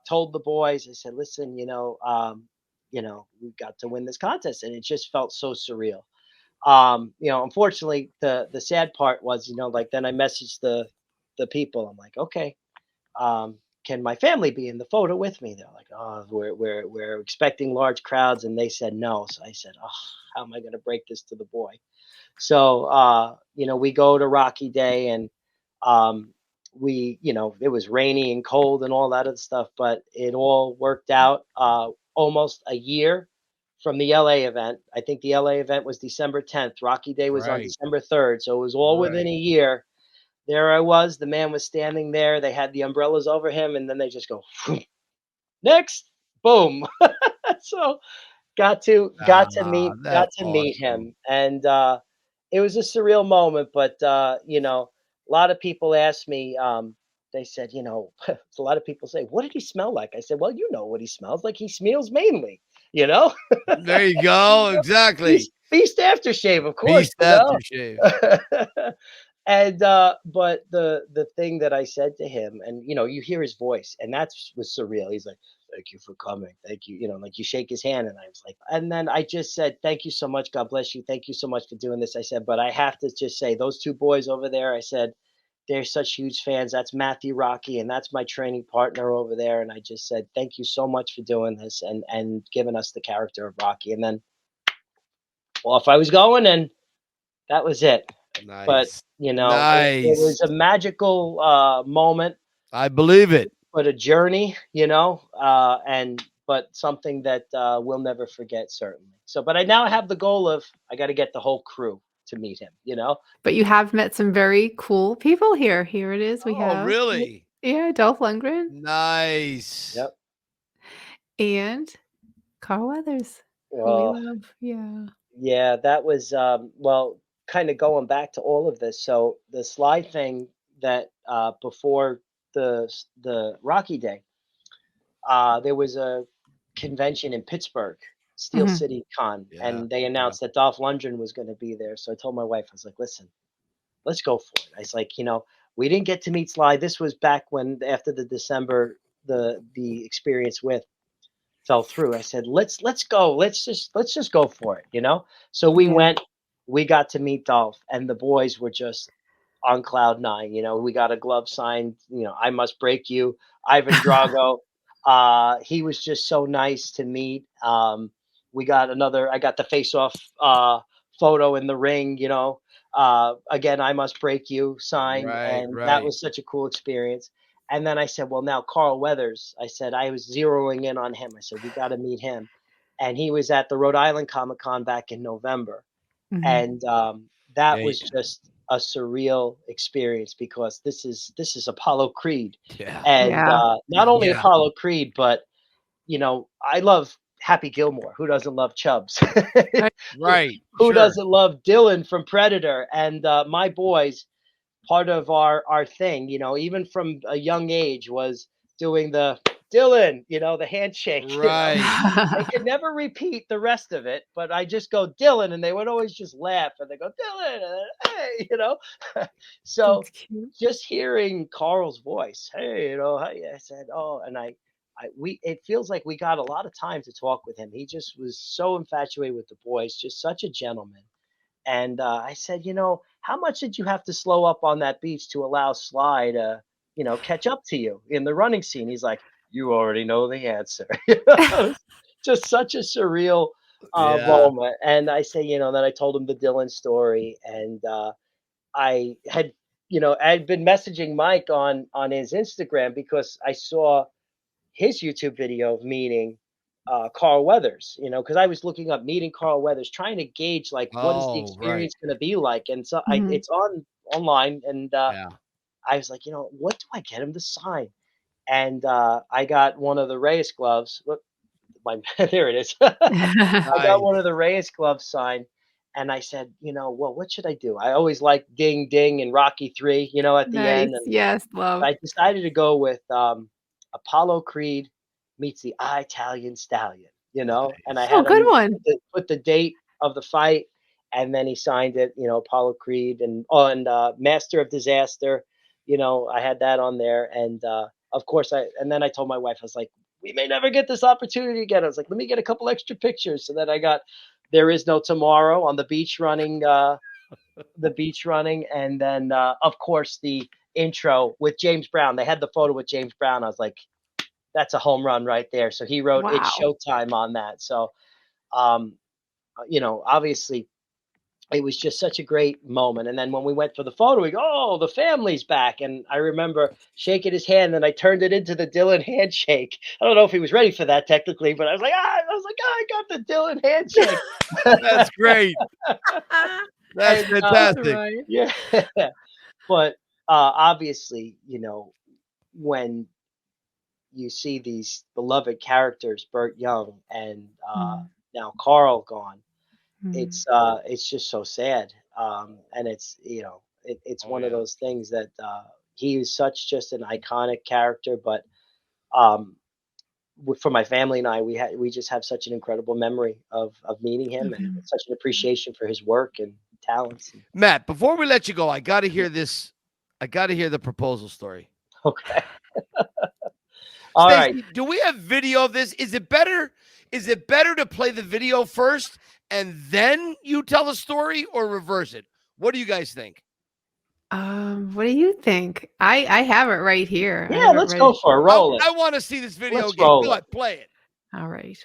told the boys, I said, listen, we got to win this contest. And it just felt so surreal. Unfortunately, the sad part was, like then I messaged the people. I'm like, okay, can my family be in the photo with me? They're like, oh, we're expecting large crowds, and they said no. So I said, oh, how am I going to break this to the boy? So we go to Rocky Day, and it was rainy and cold and all that other stuff, but it all worked out. Almost a year from the LA event. I think the LA event was December 10th. Rocky Day was on December 3rd. So it was all within a year. There I was. The man was standing there. They had the umbrellas over him, and then they just go, next, boom. So got to That's meet awesome. him, and it was a surreal moment. But a lot of people asked me. They said, a lot of people say, "What did he smell like?" I said, "Well, you know what he smells like. He smells mainly, you know." There you go. Exactly. Feast aftershave, of course, Beast aftershave. And but the thing that I said to him, and you hear his voice, and was surreal. He's like, "Thank you for coming. Thank you." Like you shake his hand, and I was like, and then I just said, "Thank you so much. God bless you. Thank you so much for doing this." I said, but I have to just say, those two boys over there, I said, they're such huge fans. That's Matthew Rocky, and that's my training partner over there. And I just said, thank you so much for doing this and giving us the character of Rocky. And then off I was going, and that was it. But Nice. it was a magical moment. I believe it. But a journey, but something that we'll never forget, certainly. So, but I now have the goal of I got to get the whole crew to meet him. But you have met some very cool people here. Here it is. We Oh, have really? Dolph Lundgren. Nice. Yep. And Carl Weathers, who we love. Yeah. Yeah, that was kind of going back to all of this. So the Sly thing that before the Rocky Day, there was a convention in Pittsburgh, Steel Mhm. City Con, Yeah. and they announced that Dolph Lundgren was going to be there. So I told my wife, I was like, listen, let's go for it. I was like, we didn't get to meet Sly. This was back when after the December the experience with fell through. I said, let's go. Let's just go for it. So we Yeah. went. We got to meet Dolph, and the boys were just on cloud nine. We got a glove signed. I must break you, Ivan Drago. He was just so nice to meet. We got another. I got the face off photo in the ring. Again, I must break you signed, and that Right. was such a cool experience. And then I said, well, now Carl Weathers. I said I was zeroing in on him. I said we got to meet him, and he was at the Rhode Island Comic Con back in November, Mhm. and that Yeah. was just a surreal experience because this is Apollo Creed, Yeah. and Yeah. not only Yeah. Apollo Creed, but I love Happy Gilmore. Who doesn't love Chubbs? Right. Who Sure. doesn't love Dylan from Predator? And my boys, part of our thing, even from a young age, was doing the Dylan, the handshake. Right. They could never repeat the rest of it, but I just go Dylan, and they would always just laugh, and they go Dylan, and then, hey. So That's cute. just hearing Carl's voice, hey, hey, I said, oh, and it feels like we got a lot of time to talk with him. He just was so infatuated with the boys, just such a gentleman. And I said, how much did you have to slow up on that beach to allow Sly to, catch up to you in the running scene? He's like, you already know the answer. It was just such a surreal Yeah. moment. And I say, then I told him the Dylan story, and I had, I'd been messaging Mike on his Instagram because I saw his YouTube video of meeting Carl Weathers, because I was looking up meeting Carl Weathers, trying to gauge like what is the Oh, right. experience going to be like, and so Mhm. it's online, and Yeah. I was like, what do I get him to sign? And I got one of the Reyes gloves. Look, there it is. I got Nice. one of the Reyes gloves signed, and I said, well, what should I do? I always like Ding Ding and Rocky 3, at the Nice. end, and Yes, love. I decided to go with Apollo Creed meets the Italian Stallion, and I Nice. Oh, had good him one. put the date of the fight, and then he signed it, Apollo Creed, and Master of Disaster, I had that on there, and of course and then I told my wife, I was like, we may never get this opportunity again. I was like, let me get a couple extra pictures, so that I got There Is No Tomorrow on the beach running, and then of course the intro with James Brown. They had the photo with James Brown. I was like, that's a home run right there. So he wrote It's Showtime on that. So, you know, obviously it was just such a great moment. And then when we went for the photo, we go, oh, the family's back. And I remember shaking his hand, and I turned it into the Dylan handshake. I don't know if he was ready for that technically, but I was like, I got the Dylan handshake. That's great. That's fantastic. Yeah. But obviously, you know, when you see these beloved characters, Burt Young and now Carl gone, it's just so sad. And it's, you know, it's one of those things that he is such just an iconic character. But for my family and I, we just have such an incredible memory of meeting him and such an appreciation for his work and talents. Matt, before we let you go, I got to hear this. I got to hear the proposal story. Okay. All Stacey, right. do we have video of this? Is it better to play the video first and then you tell the story, or reverse it? What do you guys think? What do you think? I have it right here. Yeah, let's go for a roll. I want to see this video Let's again. roll Go ahead, play it. All right.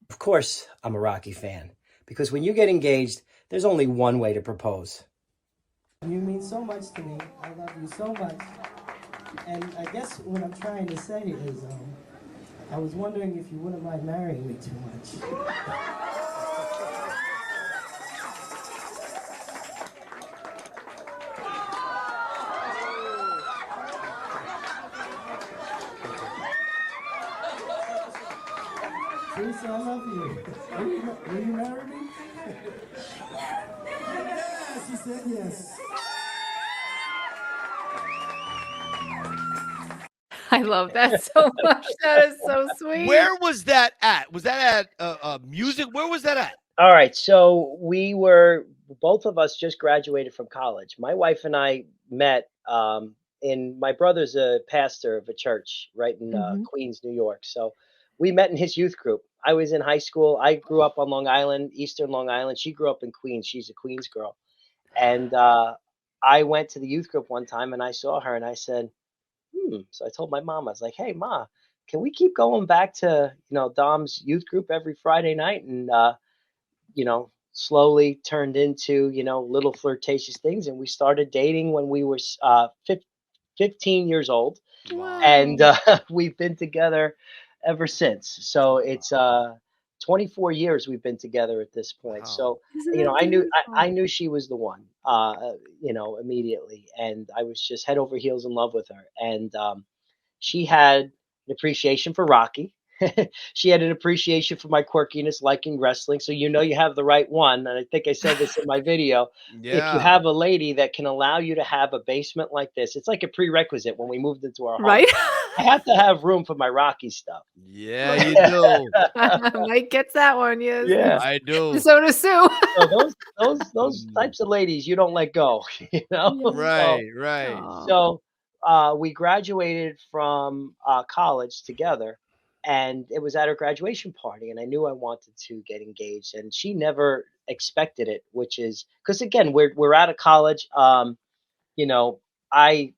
Of course, I'm a Rocky fan, because when you get engaged, there's only one way to propose. You mean so much to me. I love you so much. And I guess what I'm trying to say is, I was wondering if you wouldn't mind marrying me too much. Teresa, I love you. Will you marry me? Yeah, she said yes. I love that so much. That is so sweet. Where was that at? Was that at music? Where was that at? All right. So both of us just graduated from college. My wife and I met in, my brother's a pastor of a church right in Queens, New York. So we met in his youth group. I was in high school. I grew up on Long Island, Eastern Long Island. She grew up in Queens. She's a Queens girl. And I went to the youth group one time and I saw her and I said, So I told my mom, I was like, hey, Ma, can we keep going back to, you know, Dom's youth group every Friday night? And, you know, slowly turned into, you know, little flirtatious things. And we started dating when we were 15 years old. Wow. And we've been together ever since. So it's 24 years we've been together at this point. Wow. So, you know, I knew she was the one, you know, immediately. And I was just head over heels in love with her. And she had an appreciation for Rocky. She had an appreciation for my quirkiness, liking wrestling. So, you know, you have the right one. And I think I said this in my video. If you have a lady that can allow you to have a basement like this, it's like a prerequisite when we moved into our home. Right. I have to have room for my Rocky stuff. Yeah, you do. Mike gets that one. Yes. Yeah, I do. So does Sue. So those types of ladies, you don't let go, you know? Right, right. So we graduated from college together, and it was at her graduation party, and I knew I wanted to get engaged, and she never expected it, which is because, again, we're out of college. You know, I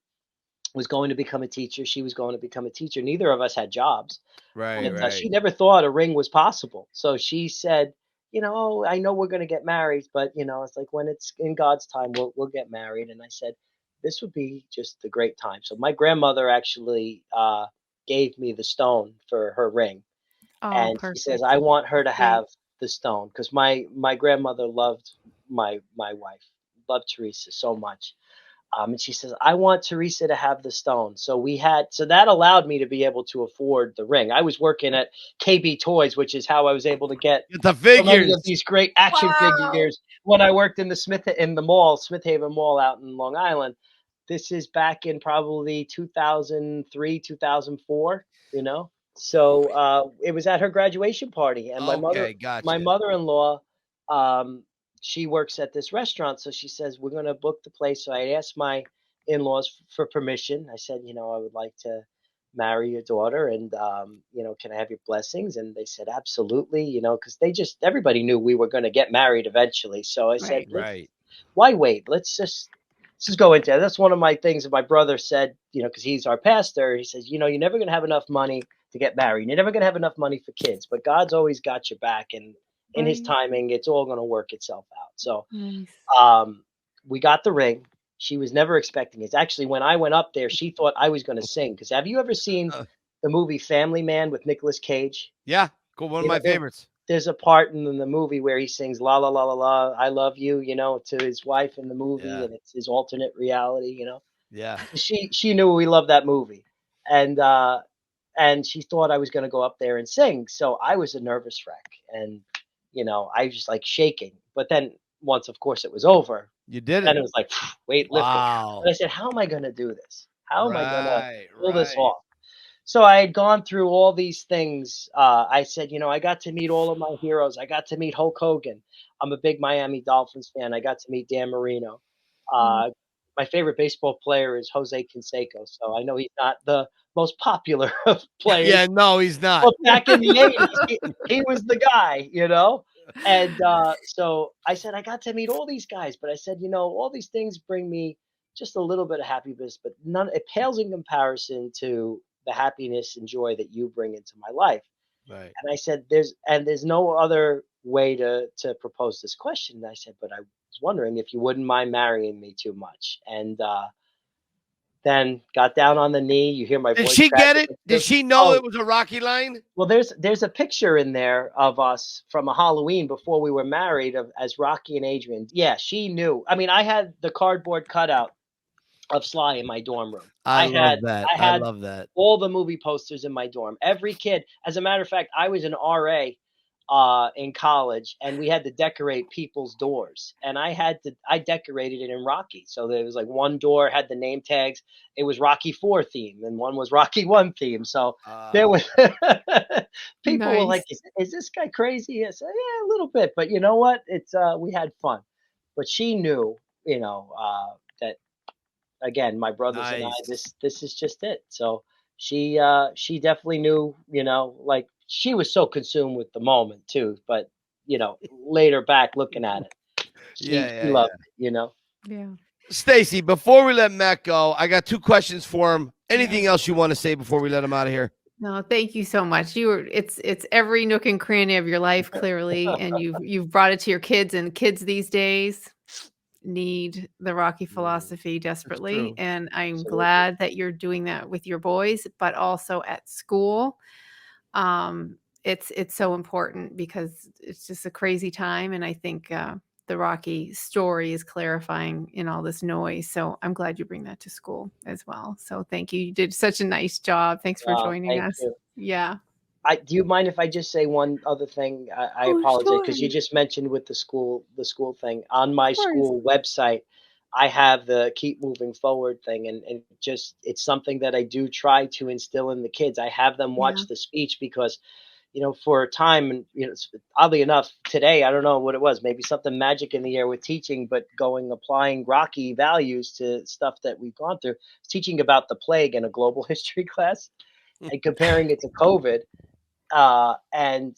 was going to become a teacher. She was going to become a teacher. Neither of us had jobs. Right, and, right. She never thought a ring was possible. So she said, you know, I know we're going to get married, but, you know, it's like when it's in God's time, we'll get married. And I said, this would be just a great time. So my grandmother actually gave me the stone for her ring. Oh, and perfect. She says, I want her to have the stone, because my grandmother loved my wife, loved Teresa so much. And she says, I want Teresa to have the stone. So that allowed me to be able to afford the ring. I was working at KB Toys, which is how I was able to get the figures. So many of these great action figures when I worked in the Smith Haven Mall out in Long Island. This is back in probably 2003, 2004, you know? So it was at her graduation party. And my mother-in-law, she works at this restaurant. So she says, we're going to book the place. So I asked my in-laws for permission. I said, you know, I would like to marry your daughter, and, you know, can I have your blessings? And they said, absolutely, you know, because everybody knew we were going to get married eventually. So I said, why wait? Let's just just go into it. That's one of my things that my brother said, because he's our pastor. He says, you're never going to have enough money to get married. You're never going to have enough money for kids, but God's always got your back. And in his timing, it's all going to work itself out. So we got the ring. She was never expecting it. Actually, when I went up there, she thought I was going to sing. Because have you ever seen the movie Family Man with Nicolas Cage? Yeah, cool. One of my favorites. There's a part in the movie where he sings "La La La La La, I love you," to his wife in the movie, and it's his alternate reality. Yeah. She knew we loved that movie, and she thought I was going to go up there and sing. So I was a nervous wreck, and I was just like shaking. But then once, of course, it was over. You did it. And it was like weight lifted. And I said, "How am I going to do this? How am I going to pull this off?" So I had gone through all these things. I said, I got to meet all of my heroes. I got to meet Hulk Hogan. I'm a big Miami Dolphins fan. I got to meet Dan Marino. My favorite baseball player is Jose Canseco. So I know he's not the most popular of players. Yeah, no, he's not. But back in the 80s, he was the guy, And so I said, I got to meet all these guys. But I said, all these things bring me just a little bit of happiness, but it pales in comparison to the happiness and joy that you bring into my life. Right. And I said, there's no other way to propose this question. And I said, but I was wondering if you wouldn't mind marrying me too much. And then got down on the knee. You hear my voice. Did she get it? Did she know it was a Rocky line? Well, there's a picture in there of us from a Halloween before we were married as Rocky and Adrian. Yeah, she knew. I mean, I had the cardboard cutout of Sly in my dorm room. I love that. All the movie posters in my dorm. Every kid. As a matter of fact, I was an RA in college, and we had to decorate people's doors. And I decorated it in Rocky. So there was like one door had the name tags. It was Rocky 4 theme, and one was Rocky 1 theme. So there was people were like, is this guy crazy? I said, yeah, a little bit. But you know what? It's we had fun. But she knew, that again, my brothers and I, this is just it. So she definitely knew, like she was so consumed with the moment too. But later back looking at it, she loved it. Yeah. Stacy, before we let Matt go, I got 2 questions for him. Anything else you want to say before we let him out of here? No, thank you so much. It's every nook and cranny of your life, clearly, and you've brought it to your kids, and kids these days need the Rocky philosophy desperately. And I'm glad that you're doing that with your boys, but also at school. It's so important because it's just a crazy time. And I think the Rocky story is clarifying in all this noise. So I'm glad you bring that to school as well. So thank you. You did such a nice job. Thanks for joining us. You. Yeah. Do you mind if I just say one other thing? I apologize because you just mentioned with the school thing on my school website. I have the keep moving forward thing, and it's something that I do try to instill in the kids. I have them watch the speech because, for a time, and oddly enough, today I don't know what it was. Maybe something magic in the air with teaching, but applying Rocky values to stuff that we've gone through. Teaching about the plague in a global history class and comparing it to COVID. And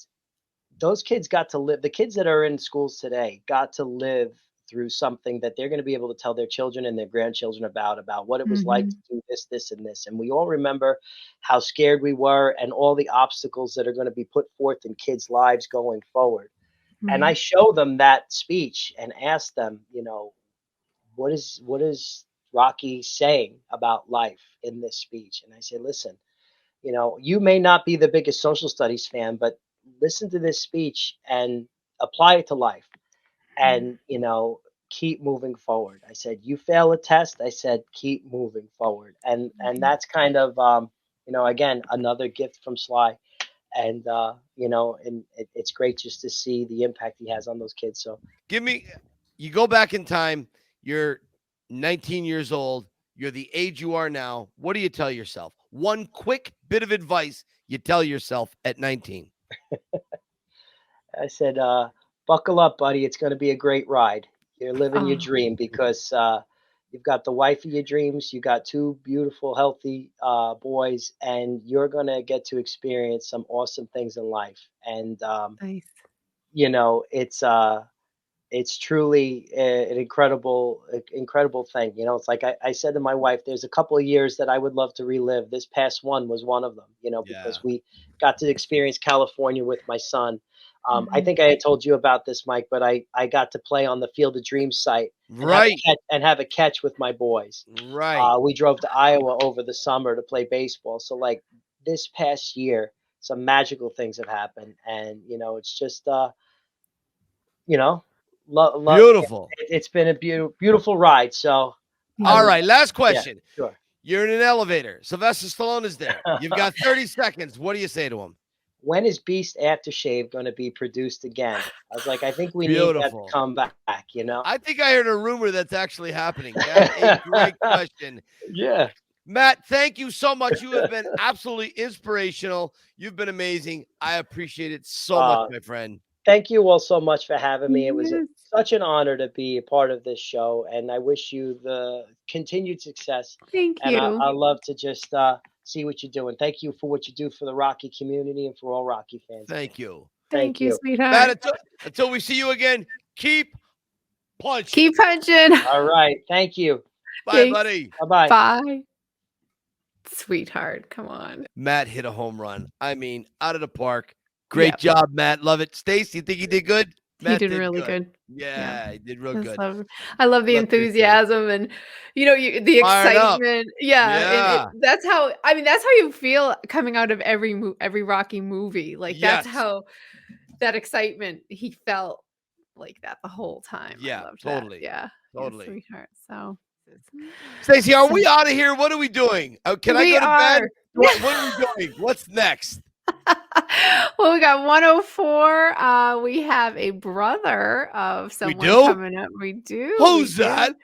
those kids got to live, the kids that are in schools today got to live through something that they're going to be able to tell their children and their grandchildren about what it was like to do this and this. And we all remember how scared we were and all the obstacles that are going to be put forth in kids' lives going forward. And I show them that speech and ask them, what is Rocky saying about life in this speech? And I say, listen, you may not be the biggest social studies fan, but listen to this speech and apply it to life and, keep moving forward. I said, you fail a test. I said, keep moving forward. And that's kind of, again, another gift from Sly. And, and it's great just to see the impact he has on those kids. So you go back in time, you're 19 years old. You're the age you are now. What do you tell yourself? One quick bit of advice you tell yourself at 19. I said, buckle up, buddy. It's going to be a great ride. You're living your dream because you've got the wife of your dreams. You got 2 beautiful, healthy boys, and you're going to get to experience some awesome things in life. And, nice. it's it's truly an incredible thing. You know, it's like I said to my wife, there's a couple of years that I would love to relive. This past one was one of them, you know, Yeah. because we got to experience California with my son. I Mhm. think I had told you about this, Mike, but I got to play on the Field of Dreams site and Right. have a catch with my boys. Right. We drove to Iowa over the summer to play baseball. So like this past year, some magical things have happened, and you know, it's just you know, Beautiful. it's been a beautiful ride. So, All right. Last yeah, question. sure. You're in an elevator. Sylvester Stallone is there. You've got 30 seconds. What do you say to him? When is Beast Aftershave going to be produced again? I was like, I think we need that to Beautiful. come back. You know? I think I heard a rumor that's actually happening. That's a great question. Yeah. Matt, thank you so much. You have been absolutely inspirational. You've been amazing. I appreciate it so much, my friend. Thank you all so much for having me. It was Yes. such an honor to be a part of this show, and I wish you the continued success. Thank And you. I love to just see what you're doing. Thank you for what you do for the Rocky community and for all Rocky fans. Thank you. Thank you, sweetheart. Matt, until we see you again, keep punching. Keep punching. All right. Thank you. Bye, Thanks. buddy. Bye-bye. Bye. Sweetheart, come on. Matt hit a home run. I mean, out of the park. Great job, Matt. Love it. Stace, you think he did good? Matt He did really good. Yeah, he did real good. I love the enthusiasm and the excitement. Yeah. And that's how you feel coming out of every Rocky movie. Like that's how that excitement he felt like that the whole time. Yeah, I loved totally. That. Yeah, totally. Sweetheart. So, Stacey, are we out of here? What are we doing? Can I go to bed? What are we doing? What's next? Well, we got 104. We have a brother of someone coming up. We do. Who's that?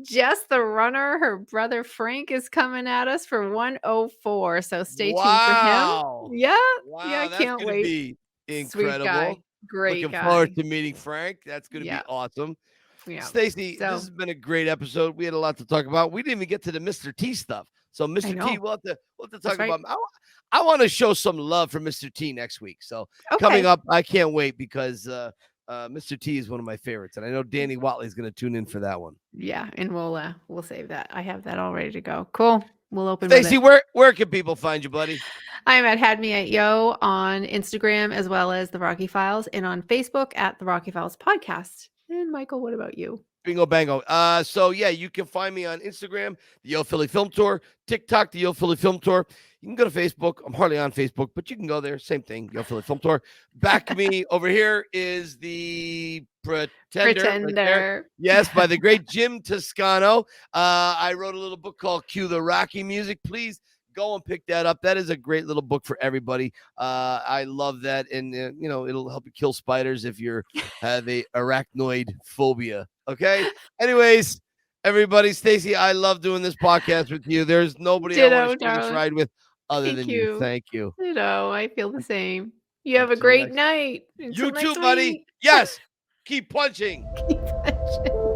Jess the Runner. Her brother Frank is coming at us for 104. So stay tuned for him. Yeah. Wow, yeah. That's can't gonna wait. Be incredible. Sweet guy. Great Looking guy. forward to meeting Frank. That's going to be awesome. Yeah. Stacey, this has been a great episode. We had a lot to talk about. We didn't even get to the Mr. T stuff. So Mr. T, we'll have to talk about. I want to show some love for Mr. T next week. So coming up, I can't wait because Mr. T is one of my favorites, and I know Danny Whatley is going to tune in for that one. Yeah, and we'll save that. I have that all ready to go. Cool. We'll open. Stacey, where can people find you, buddy? I am at Had Me at Yo on Instagram as well as the Rocky Files, and on Facebook at the Rocky Files Podcast. And Michael, what about you? Bingo bango. So yeah, you can find me on Instagram, the Yo Philly Film Tour, TikTok, the Yo Philly Film Tour. You can go to Facebook. I'm hardly on Facebook, but you can go there. Same thing, Yo Philly Film Tour. Back to me over here is the Pretender. Right, yes, by the great Jim Toscano. I wrote a little book called Cue the Rocky Music. Please go and pick that up. That is a great little book for everybody. I love that. And, it'll help you kill spiders if you have a arachnoid phobia. Okay. Anyways, everybody, Stacey, I love doing this podcast with you. There's nobody I want to share this ride with other than you. Thank you. I feel the same. You have a great night. You too, buddy. Yes. Keep punching. Keep punching.